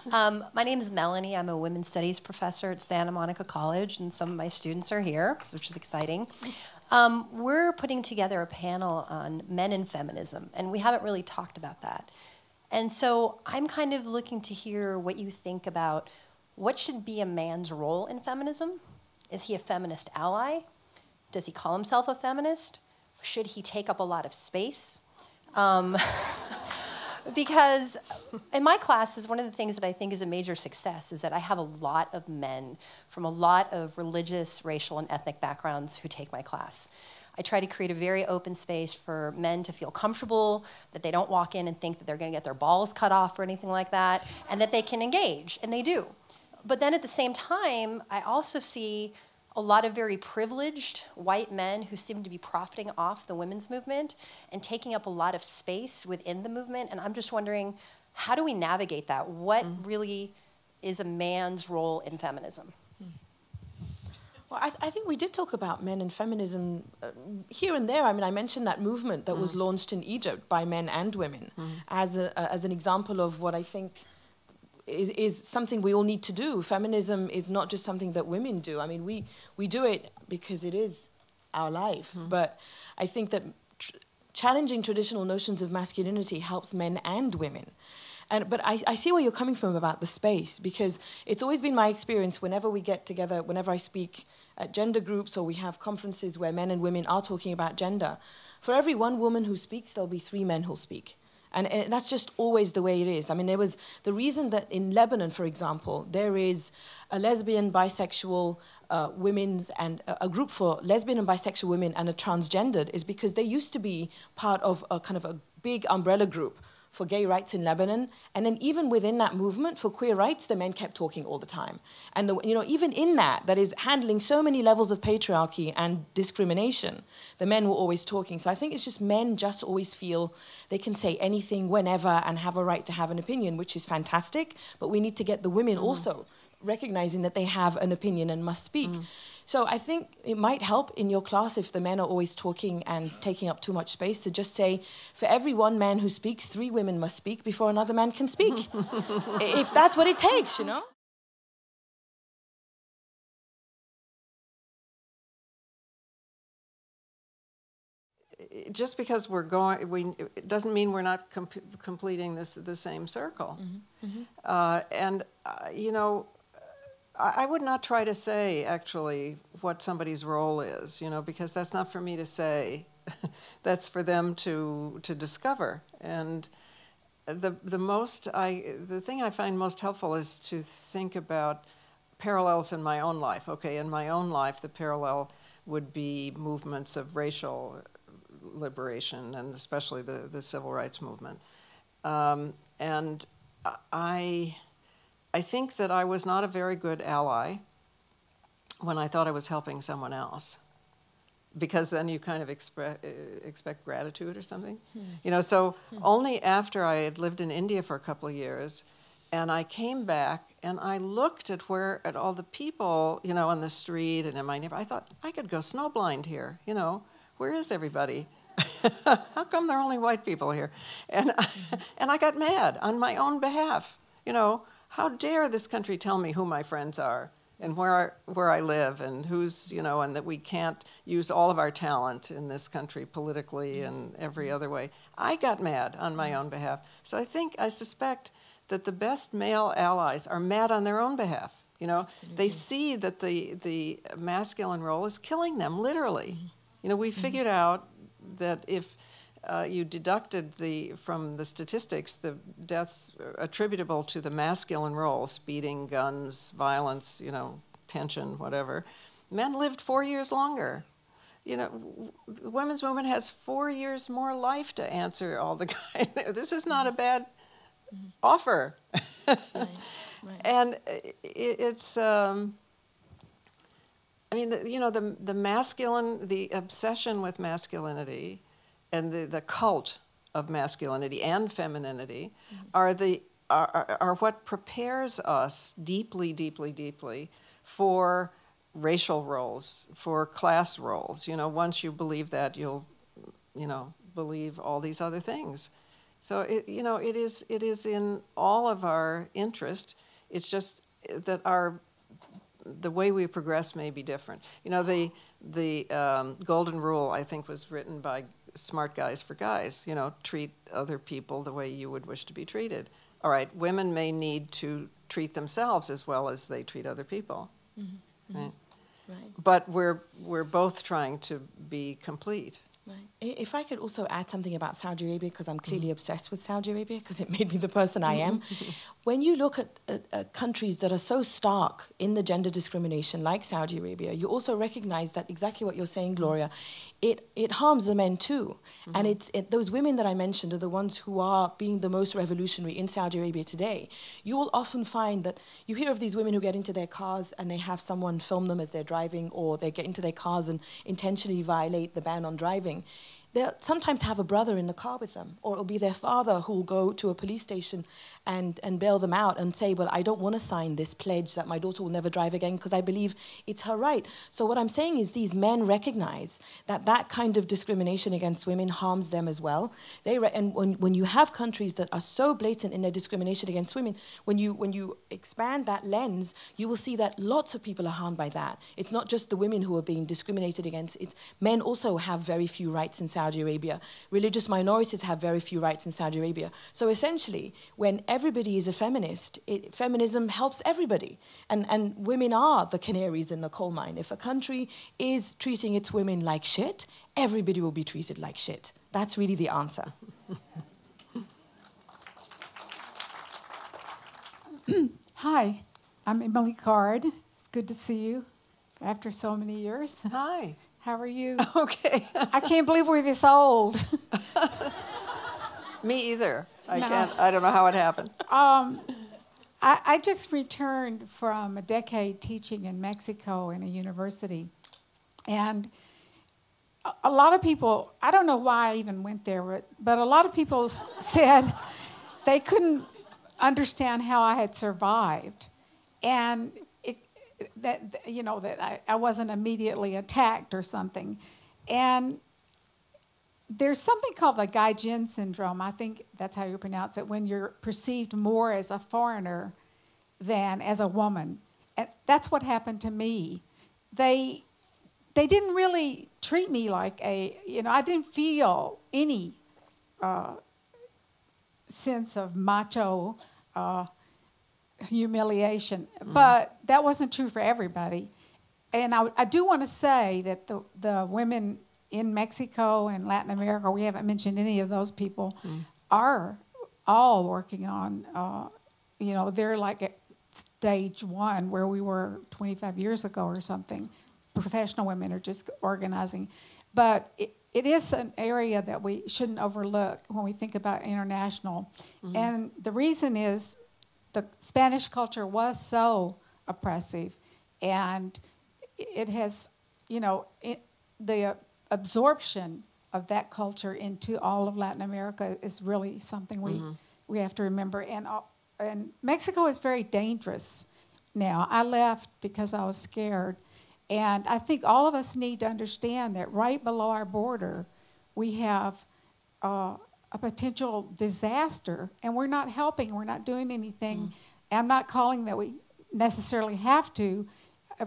My name is Melanie. I'm a women's studies professor at Santa Monica College, and some of my students are here, which is exciting. We're putting together a panel on men and feminism, and we haven't really talked about that. And so I'm kind of looking to hear what you think about what should be a man's role in feminism. Is he a feminist ally? Does he call himself a feminist? Should he take up a lot of space? Because in my classes, one of the things that I think is a major success is that I have a lot of men from a lot of religious, racial, and ethnic backgrounds who take my class. I try to create a very open space for men to feel comfortable, that they don't walk in and think that they're going to get their balls cut off or anything like that, and that they can engage, and they do. But then at the same time, I also see a lot of very privileged white men who seem to be profiting off the women's movement and taking up a lot of space within the movement. And I'm just wondering, how do we navigate that? What really is a man's role in feminism? Well, I think we did talk about men and feminism here and there. I mean, I mentioned that movement that was launched in Egypt by men and women as an example of what I think is something we all need to do. Feminism is not just something that women do. I mean, we do it because it is our life. But I think that challenging traditional notions of masculinity helps men and women. But I see where you're coming from about the space, because it's always been my experience whenever we get together, whenever I speak at gender groups or we have conferences where men and women are talking about gender, for every one woman who speaks, there'll be 3 men who'll speak. And that's just always the way it is. I mean, there was the reason that in Lebanon, for example, there is a lesbian, bisexual women's and a group for lesbian and bisexual women and a transgendered is because they used to be part of a kind of a big umbrella group for gay rights in Lebanon. And then even within that movement for queer rights, the men kept talking all the time. And even in that is handling so many levels of patriarchy and discrimination, the men were always talking. So I think it's just men just always feel they can say anything whenever and have a right to have an opinion, which is fantastic. But we need to get the women also recognizing that they have an opinion and must speak. So I think it might help in your class if the men are always talking and taking up too much space to just say, for every 1 man who speaks, 3 women must speak before another man can speak. If that's what it takes, you know? Just because we're going, it doesn't mean we're not completing the same circle. You know, I would not try to say, actually, what somebody's role is, you know, because that's not for me to say. That's for them to discover. And the thing I find most helpful is to think about parallels in my own life. Okay, in my own life, the parallel would be movements of racial liberation, and especially the civil rights movement. And I think that I was not a very good ally when I thought I was helping someone else, because then you kind of expect gratitude or something. You know, so only after I had lived in India for a couple of years, and I came back and I looked at all the people, you know, on the street and in my neighborhood, I thought, I could go snowblind here, you know, where is everybody? How come there are only white people here? And I got mad on my own behalf, you know. How dare this country tell me who my friends are and where I live and who's, you know, and that we can't use all of our talent in this country politically and every other way. I got mad on my own behalf. So I suspect that the best male allies are mad on their own behalf. You know, they see that the masculine role is killing them, literally. You know, we figured out that if you deducted from the statistics the deaths attributable to the masculine role, speeding, guns, violence, you know, tension, whatever, men lived 4 years longer. You know, the women's movement has 4 years more life to answer all the guys. This is not a bad offer. Right. And it's, I mean, you know, the obsession with masculinity and the cult of masculinity and femininity are what prepares us deeply, deeply, deeply for racial roles, for class roles. You know, once you believe that, you'll, you know, believe all these other things. So you know, it is in all of our interest. It's just that the way we progress may be different. You know, the golden rule, I think, was written by smart guys for guys. You know, treat other people the way you would wish to be treated. All right, women may need to treat themselves as well as they treat other people. Right? Right. But we're both trying to be complete. Right. If I could also add something about Saudi Arabia, because I'm clearly obsessed with Saudi Arabia, because it made me the person I am. When you look at countries that are so stark in the gender discrimination, like Saudi Arabia, you also recognize that exactly what you're saying, Gloria, it harms the men too. And those women that I mentioned are the ones who are being the most revolutionary in Saudi Arabia today. You will often find that you hear of these women who get into their cars and they have someone film them as they're driving, or they get into their cars and intentionally violate the ban on driving. They'll sometimes have a brother in the car with them, or it'll be their father who will go to a police station and bail them out and say, well, I don't want to sign this pledge that my daughter will never drive again because I believe it's her right. So what I'm saying is these men recognize that that kind of discrimination against women harms them as well. And when you have countries that are so blatant in their discrimination against women, when you expand that lens, you will see that lots of people are harmed by that. It's not just the women who are being discriminated against. Men also have very few rights in Saudi Arabia. Religious minorities have very few rights in Saudi Arabia. So essentially, when everybody is a feminist, feminism helps everybody. And women are the canaries in the coal mine. If a country is treating its women like shit, everybody will be treated like shit. That's really the answer. Hi, I'm Emily Card. It's good to see you after so many years. Hi. How are you? Okay. I can't believe we're this old. Me either. I don't know how it happened. I just returned from a decade teaching in Mexico in a university. And a lot of people, I don't know why I even went there, but a lot of people said they couldn't understand how I had survived. And that I wasn't immediately attacked or something. And there's something called the Gaijin syndrome. I think that's how you pronounce it, when you're perceived more as a foreigner than as a woman. And that's what happened to me. They didn't really treat me like I didn't feel any sense of macho humiliation. But that wasn't true for everybody. And I do want to say that the women in Mexico and Latin America, we haven't mentioned any of those people, are all working on, they're like at stage one where we were 25 years ago or something. Professional women are just organizing. But it is an area that we shouldn't overlook when we think about international. And the reason is the Spanish culture was so oppressive, and it has, the absorption of that culture into all of Latin America is really something we have to remember. And Mexico is very dangerous now. I left because I was scared, and I think all of us need to understand that right below our border we have a potential disaster, and we're not helping, we're not doing anything. I'm not calling that we necessarily have to,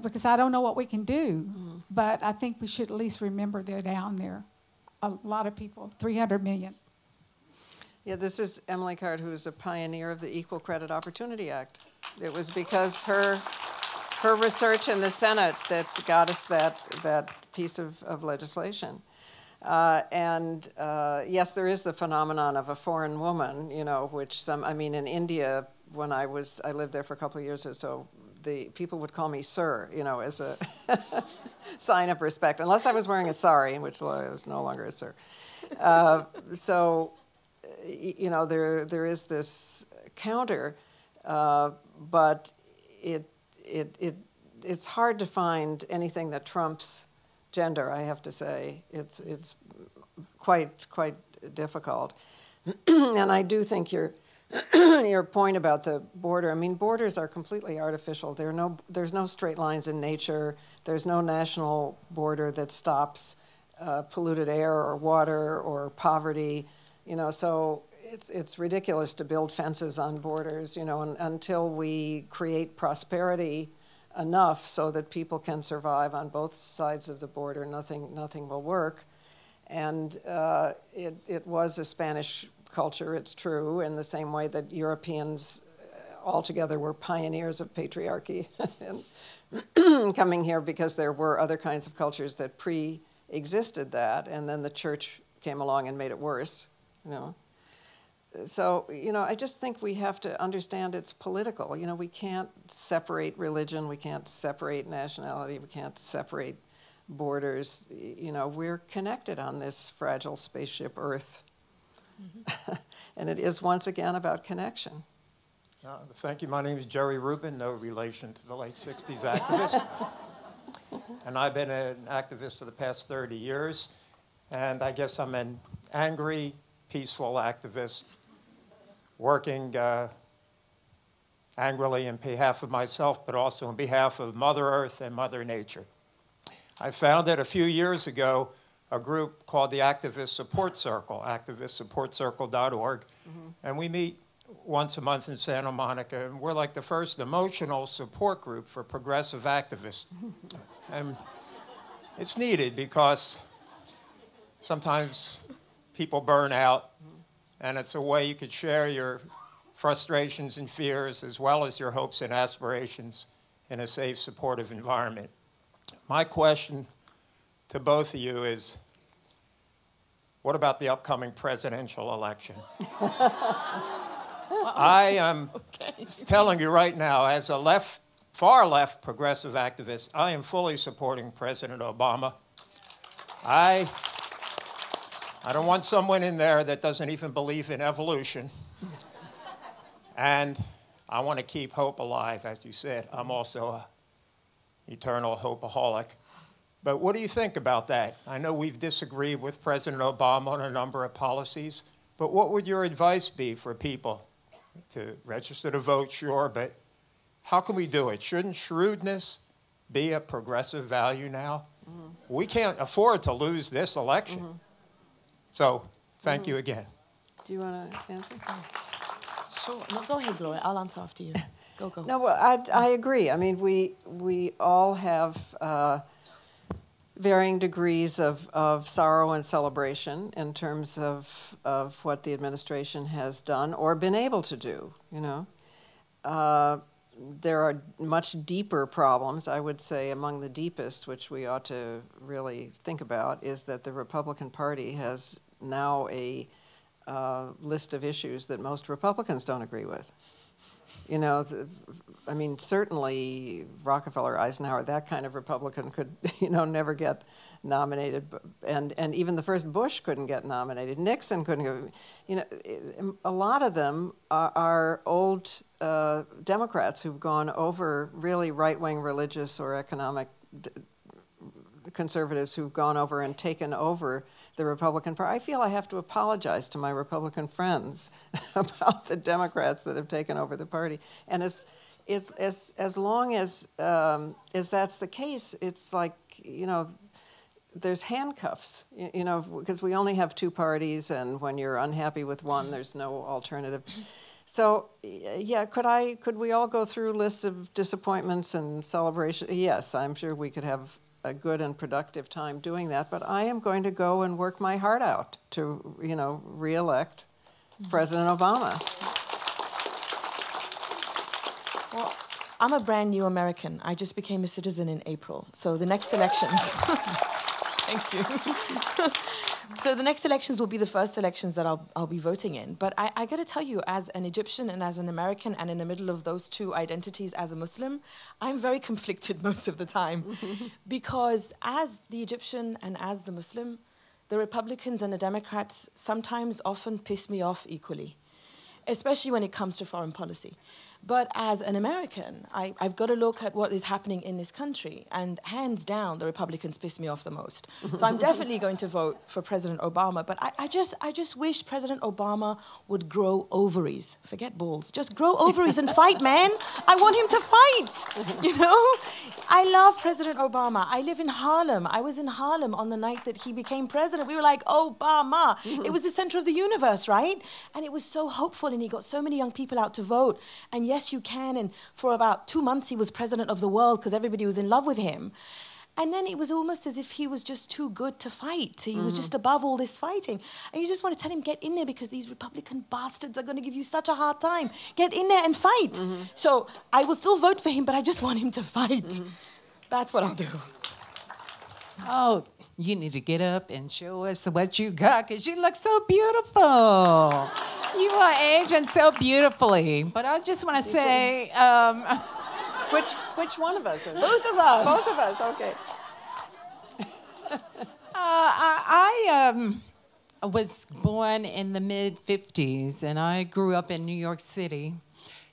because I don't know what we can do, but I think we should at least remember they're down there. A lot of people, 300 million. Yeah, this is Emily Card, who is a pioneer of the Equal Credit Opportunity Act. It was because her research in the Senate that got us that piece of legislation. Yes, there is the phenomenon of a foreign woman, which in India, when I lived there for a couple of years or so, the people would call me sir, as a sign of respect, unless I was wearing a sari, in which I was no longer a sir. There is this counter, but it's hard to find anything that trumps gender, I have to say. It's quite difficult. And I do think your point about the border, borders are completely artificial. There's no straight lines in nature. There's no national border that stops polluted air or water or poverty. So it's ridiculous to build fences on borders, until we create prosperity enough so that people can survive on both sides of the border. Nothing will work. And it was a Spanish culture, it's true, in the same way that Europeans altogether were pioneers of patriarchy and coming here because there were other kinds of cultures that existed that, and then the church came along and made it worse, you know. So, you know, I just think we have to understand it's political. You know, we can't separate religion, we can't separate nationality, we can't separate borders. You know, we're connected on this fragile spaceship Earth. Mm-hmm. And it is once again about connection. Thank you. My name is Jerry Rubin, no relation to the late 60s activist. And I've been an activist for the past 30 years. And I guess I'm an angry, peaceful activist working angrily on behalf of myself, but also on behalf of Mother Earth and Mother Nature. I founded a few years ago a group called the Activist Support Circle, activistsupportcircle.org, and we meet once a month in Santa Monica, and we're like the first emotional support group for progressive activists. And it's needed because sometimes people burn out, and it's a way you could share your frustrations and fears as well as your hopes and aspirations in a safe, supportive environment. My question to both of you is, what about the upcoming presidential election? I am telling you right now, as a far left progressive activist, I am fully supporting President Obama. I don't want someone in there that doesn't even believe in evolution. And I want to keep hope alive, as you said. I'm also an eternal hopeaholic. But what do you think about that? I know we've disagreed with President Obama on a number of policies, but what would your advice be for people? To register to vote, sure, but how can we do it? Shouldn't shrewdness be a progressive value now? Mm-hmm. We can't afford to lose this election. Mm-hmm. So, thank you again. Do you want to answer? Sure. No, go ahead, Gloria. I'll answer after you. Go. No, well, I agree. I mean, we all have varying degrees of sorrow and celebration in terms of what the administration has done or been able to do, you know. There are much deeper problems, I would say among the deepest, which we ought to really think about, is that the Republican Party has now a list of issues that most Republicans don't agree with. You know, I mean, certainly Rockefeller, Eisenhower, that kind of Republican could, you know, never get nominated, and even the first Bush couldn't get nominated. Nixon couldn't get, you know, a lot of them are old Democrats who've gone over, really right-wing religious or economic conservatives who've gone over and taken over the Republican Party. I feel I have to apologize to my Republican friends about the Democrats that have taken over the party. And as long as that's the case, it's like, you know, there's handcuffs, you know, because we only have two parties, and when you're unhappy with one, there's no alternative. So, yeah, could we all go through lists of disappointments and celebration? Yes, I'm sure we could have a good and productive time doing that, but I am going to go and work my heart out to, you know, re-elect President Obama. Well, I'm a brand new American. I just became a citizen in April. So the next elections... Thank you. So the next elections will be the first elections that I'll be voting in. But I got to tell you, as an Egyptian and as an American and in the middle of those two identities as a Muslim, I'm very conflicted most of the time. Because as the Egyptian and as the Muslim, the Republicans and the Democrats sometimes often piss me off equally, especially when it comes to foreign policy. But as an American, I've got to look at what is happening in this country, and hands down, the Republicans piss me off the most. So I'm definitely going to vote for President Obama, but I just wish President Obama would grow ovaries. Forget balls. Just grow ovaries and fight, man. I want him to fight, you know? I love President Obama. I live in Harlem. I was in Harlem on the night that he became president. We were like, Obama. It was the center of the universe, right? And it was so hopeful, and he got so many young people out to vote. And yes, you can. And for about 2 months, he was president of the world because everybody was in love with him. And then it was almost as if he was just too good to fight. He was just above all this fighting. And you just want to tell him, get in there, because these Republican bastards are going to give you such a hard time. Get in there and fight. So I will still vote for him, but I just want him to fight. That's what I'll do. Oh, you need to get up and show us what you got, because you look so beautiful. You are aging so beautifully. But I just want to say... Which one of us? Both of us. Both of us, okay. I was born in the mid-'50s, and I grew up in New York City.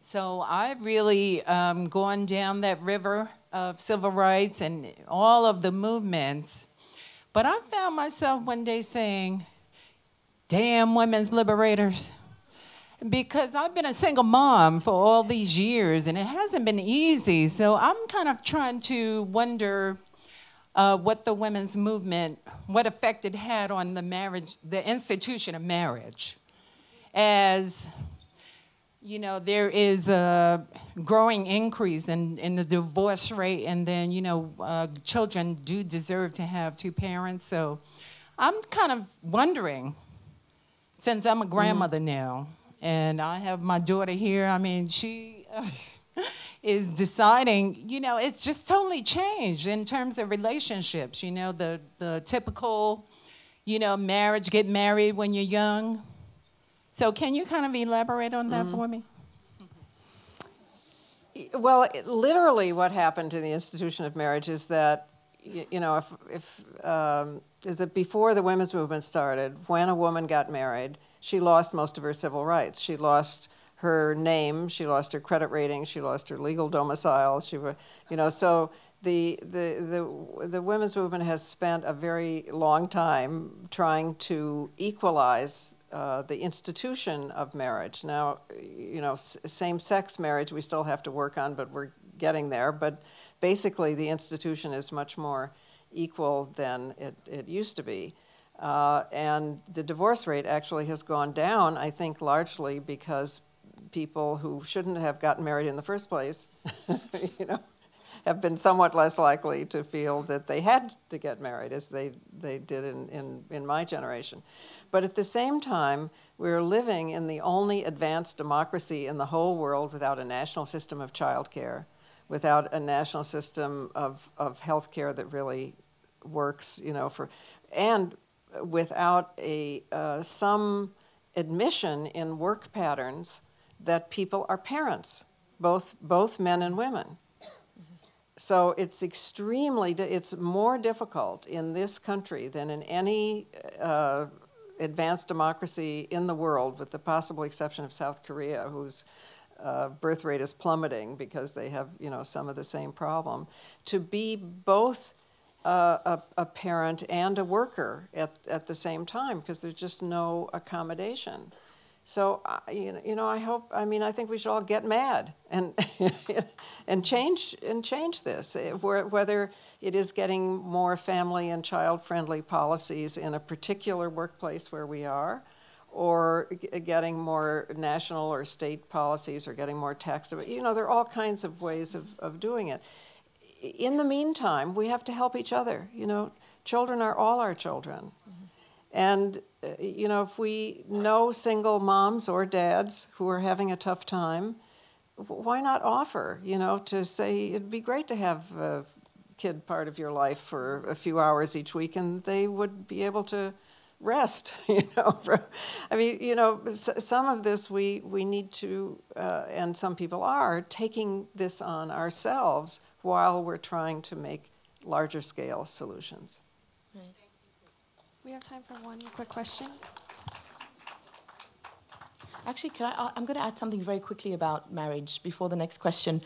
So I've really gone down that river of civil rights and all of the movements. But I found myself one day saying, damn women's liberators. Because I've been a single mom for all these years, and it hasn't been easy. So I'm kind of trying to wonder what the women's movement, what effect it had on the marriage, the institution of marriage. As, you know, there is a growing increase in the divorce rate, and then, you know, children do deserve to have two parents. So I'm kind of wondering, since I'm a grandmother now, and I have my daughter here, I mean, she is deciding, you know, it's just totally changed in terms of relationships, you know, the typical, you know, marriage, get married when you're young. So can you kind of elaborate on that for me? Well, literally what happened to the institution of marriage is that, you know, is that before the women's movement started, when a woman got married, she lost most of her civil rights. She lost her name, she lost her credit rating, she lost her legal domicile. You know, so the women's movement has spent a very long time trying to equalize the institution of marriage. Now, you know, same-sex marriage we still have to work on, but we're getting there. But basically, the institution is much more equal than it used to be. And the divorce rate actually has gone down, I think, largely because people who shouldn't have gotten married in the first place, you know, have been somewhat less likely to feel that they had to get married as they did in my generation. But at the same time, we're living in the only advanced democracy in the whole world without a national system of childcare, without a national system of health care that really works, you know, and without some admission in work patterns that people are parents, both men and women. So it's it's more difficult in this country than in any advanced democracy in the world, with the possible exception of South Korea, whose birth rate is plummeting because they have, you know, some of the same problem, to be both a parent and a worker at the same time, because there's just no accommodation. So, you know, I think we should all get mad and and change this, whether it is getting more family and child-friendly policies in a particular workplace where we are, or getting more national or state policies, or getting more tax. You know, there are all kinds of ways of doing it. In the meantime, we have to help each other. You know, children are all our children. And, you know, if we know single moms or dads who are having a tough time, why not offer, you know, to say it'd be great to have a kid part of your life for a few hours each week, and they would be able to rest, you know. I mean, you know, some of this we need to, and some people are, taking this on ourselves while we're trying to make larger scale solutions. Right. We have time for one quick question. Actually, I'm going to add something very quickly about marriage before the next question.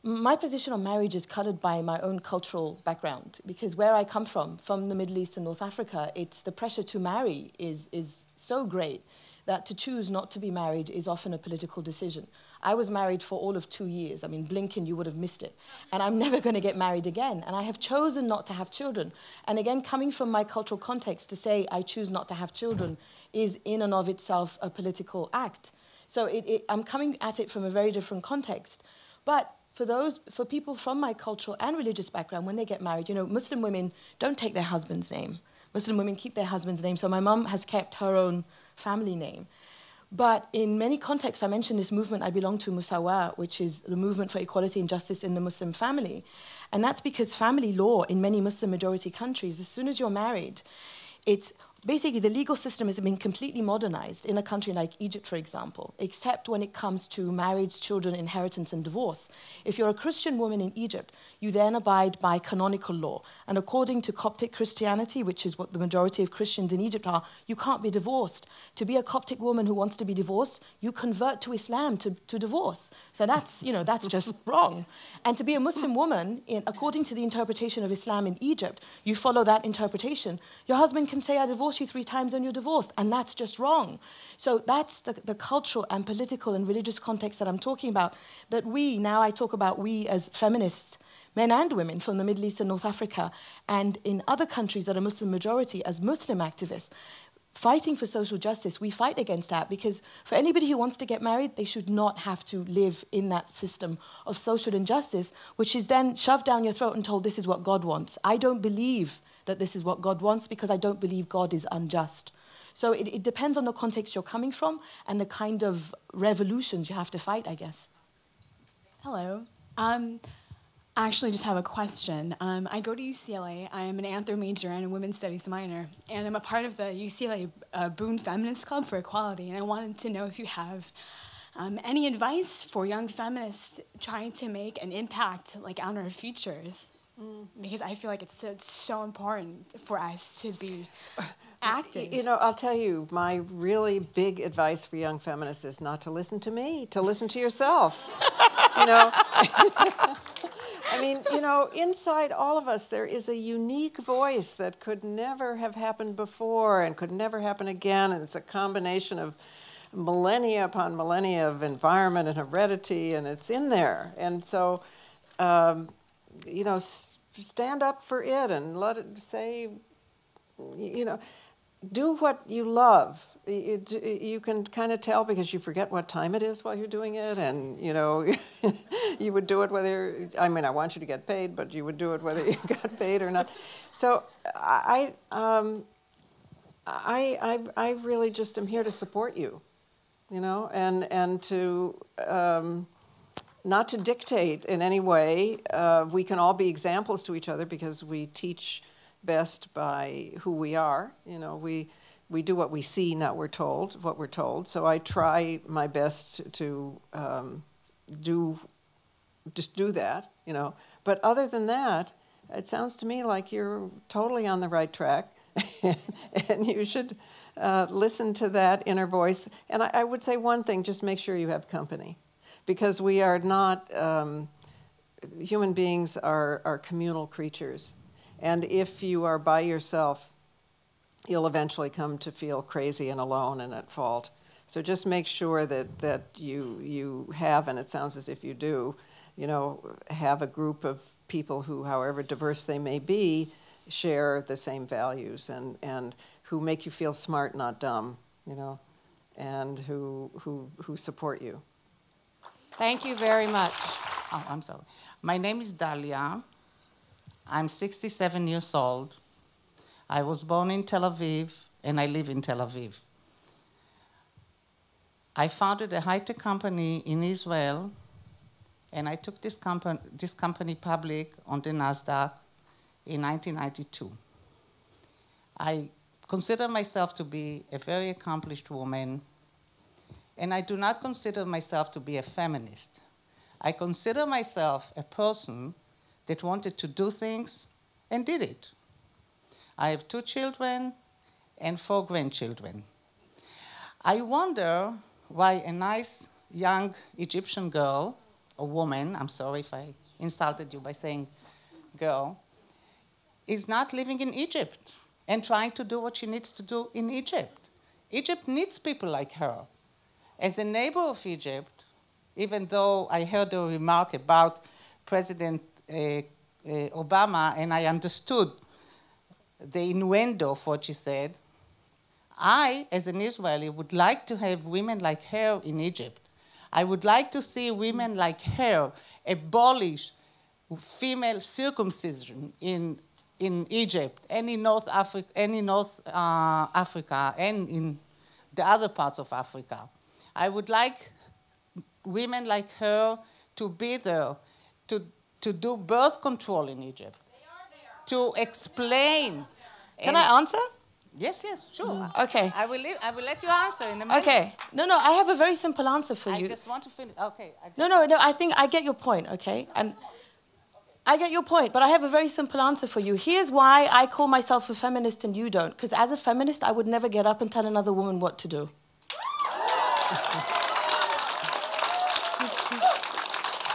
My position on marriage is colored by my own cultural background, because where I come from the Middle East and North Africa, it's the pressure to marry is so great that to choose not to be married is often a political decision. I was married for all of 2 years. I mean, blink and you would have missed it. And I'm never going to get married again. And I have chosen not to have children. And again, coming from my cultural context, to say I choose not to have children is in and of itself a political act. So I'm coming at it from a very different context. But for people from my cultural and religious background, when they get married, you know, Muslim women don't take their husband's name. Muslim women keep their husband's name. So my mum has kept her own family name. But in many contexts, I mentioned this movement I belong to, Musawa, which is the movement for equality and justice in the Muslim family. And that's because family law in many Muslim majority countries, as soon as you're married, it's basically the legal system has been completely modernized in a country like Egypt, for example, except when it comes to marriage, children, inheritance, and divorce. If you're a Christian woman in Egypt, you then abide by canonical law. And according to Coptic Christianity, which is what the majority of Christians in Egypt are, you can't be divorced. To be a Coptic woman who wants to be divorced, you convert to Islam to divorce. So that's, that's just wrong. And to be a Muslim woman, according to the interpretation of Islam in Egypt, you follow that interpretation. Your husband can say, I divorce you 3 times and you're divorced, and that's just wrong. So that's the cultural and political and religious context that I'm talking about, that I talk about we as feminists, men and women from the Middle East and North Africa, and in other countries that are Muslim majority, as Muslim activists, fighting for social justice, we fight against that, because for anybody who wants to get married, they should not have to live in that system of social injustice, which is then shoved down your throat and told this is what God wants. I don't believe that this is what God wants, because I don't believe God is unjust. So it depends on the context you're coming from and the kind of revolutions you have to fight, I guess. Hello. I actually just have a question. I go to UCLA. I'm an anthro major and a women's studies minor, and I'm a part of the UCLA Boone Feminist Club for Equality, and I wanted to know if you have any advice for young feminists trying to make an impact on our futures. Because I feel like it's so important for us to be active. I'll tell you, my really big advice for young feminists is not to listen to me, to listen to yourself. I mean, inside all of us, there is a unique voice that could never have happened before and could never happen again. And it's a combination of millennia upon millennia of environment and heredity, and it's in there. And so, stand up for it and let it say, do what you love. You can kind of tell because you forget what time it is while you're doing it, and you would do it whether, I want you to get paid, but you would do it whether you got paid or not. So I really just am here to support you, and to not to dictate in any way. We can all be examples to each other because we teach best by who we are. We do what we see, not what we're told. So I try my best to do that, But other than that, it sounds to me like you're totally on the right track, and you should listen to that inner voice. And I would say one thing: just make sure you have company, because we are not human beings are communal creatures, and if you are by yourself, you'll eventually come to feel crazy and alone and at fault. So just make sure that you have, and it sounds as if you do, have a group of people who, however diverse they may be, share the same values and who make you feel smart, not dumb, and who support you. Thank you very much. Oh, I'm sorry. My name is Dalia. I'm 67 years old. I was born in Tel Aviv, and I live in Tel Aviv. I founded a high-tech company in Israel, and I took this company public on the NASDAQ in 1992. I consider myself to be a very accomplished woman, and I do not consider myself to be a feminist. I consider myself a person that wanted to do things and did it. I have 2 children and 4 grandchildren. I wonder why a nice young Egyptian girl, or woman, I'm sorry if I insulted you by saying girl, is not living in Egypt and trying to do what she needs to do in Egypt. Egypt needs people like her. As a neighbor of Egypt, even though I heard a remark about President Obama and I understood the innuendo of what she said, I, as an Israeli, would like to have women like her in Egypt. I would like to see women like her abolish female circumcision in Egypt and in North Africa and in the other parts of Africa. I would like women like her to be there, to do birth control in Egypt, to explain. Can I answer? Yes, sure. Okay. I will let you answer in a minute. Okay. No, I have a very simple answer for you. I just want to finish. Okay. No, I think I get your point, okay? And I get your point, but I have a very simple answer for you. Here's why I call myself a feminist and you don't. Because as a feminist, I would never get up and tell another woman what to do.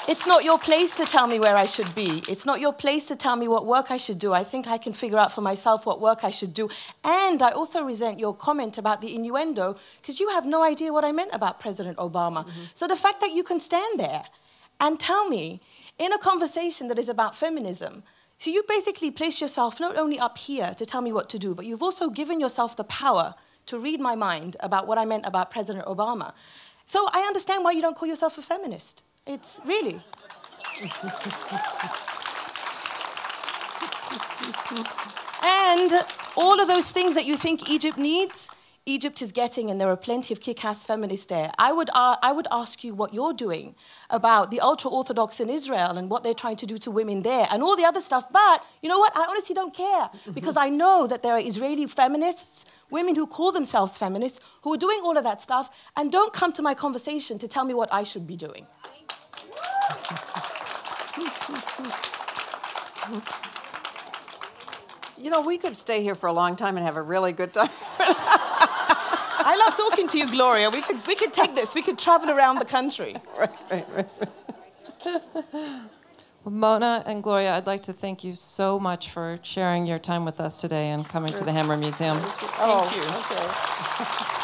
It's not your place to tell me where I should be. It's not your place to tell me what work I should do. I think I can figure out for myself what work I should do. And I also resent your comment about the innuendo, because you have no idea what I meant about President Obama. So the fact that you can stand there and tell me, in a conversation that is about feminism, so you basically place yourself not only up here to tell me what to do, but you've also given yourself the power to read my mind about what I meant about President Obama. So I understand why you don't call yourself a feminist. It's really. And all of those things that you think Egypt needs, Egypt is getting, and there are plenty of kick-ass feminists there. I would ask you what you're doing about the ultra-Orthodox in Israel and what they're trying to do to women there and all the other stuff. But you know what? I honestly don't care, because I know that there are Israeli feminists, women who call themselves feminists, who are doing all of that stuff, and don't come to my conversation to tell me what I should be doing. You know, we could stay here for a long time and have a really good time. I love talking to you, Gloria. We could take this. We could travel around the country. Right. Well, Mona and Gloria, I'd like to thank you so much for sharing your time with us today and coming to the Hammer Museum. Thank you. Okay.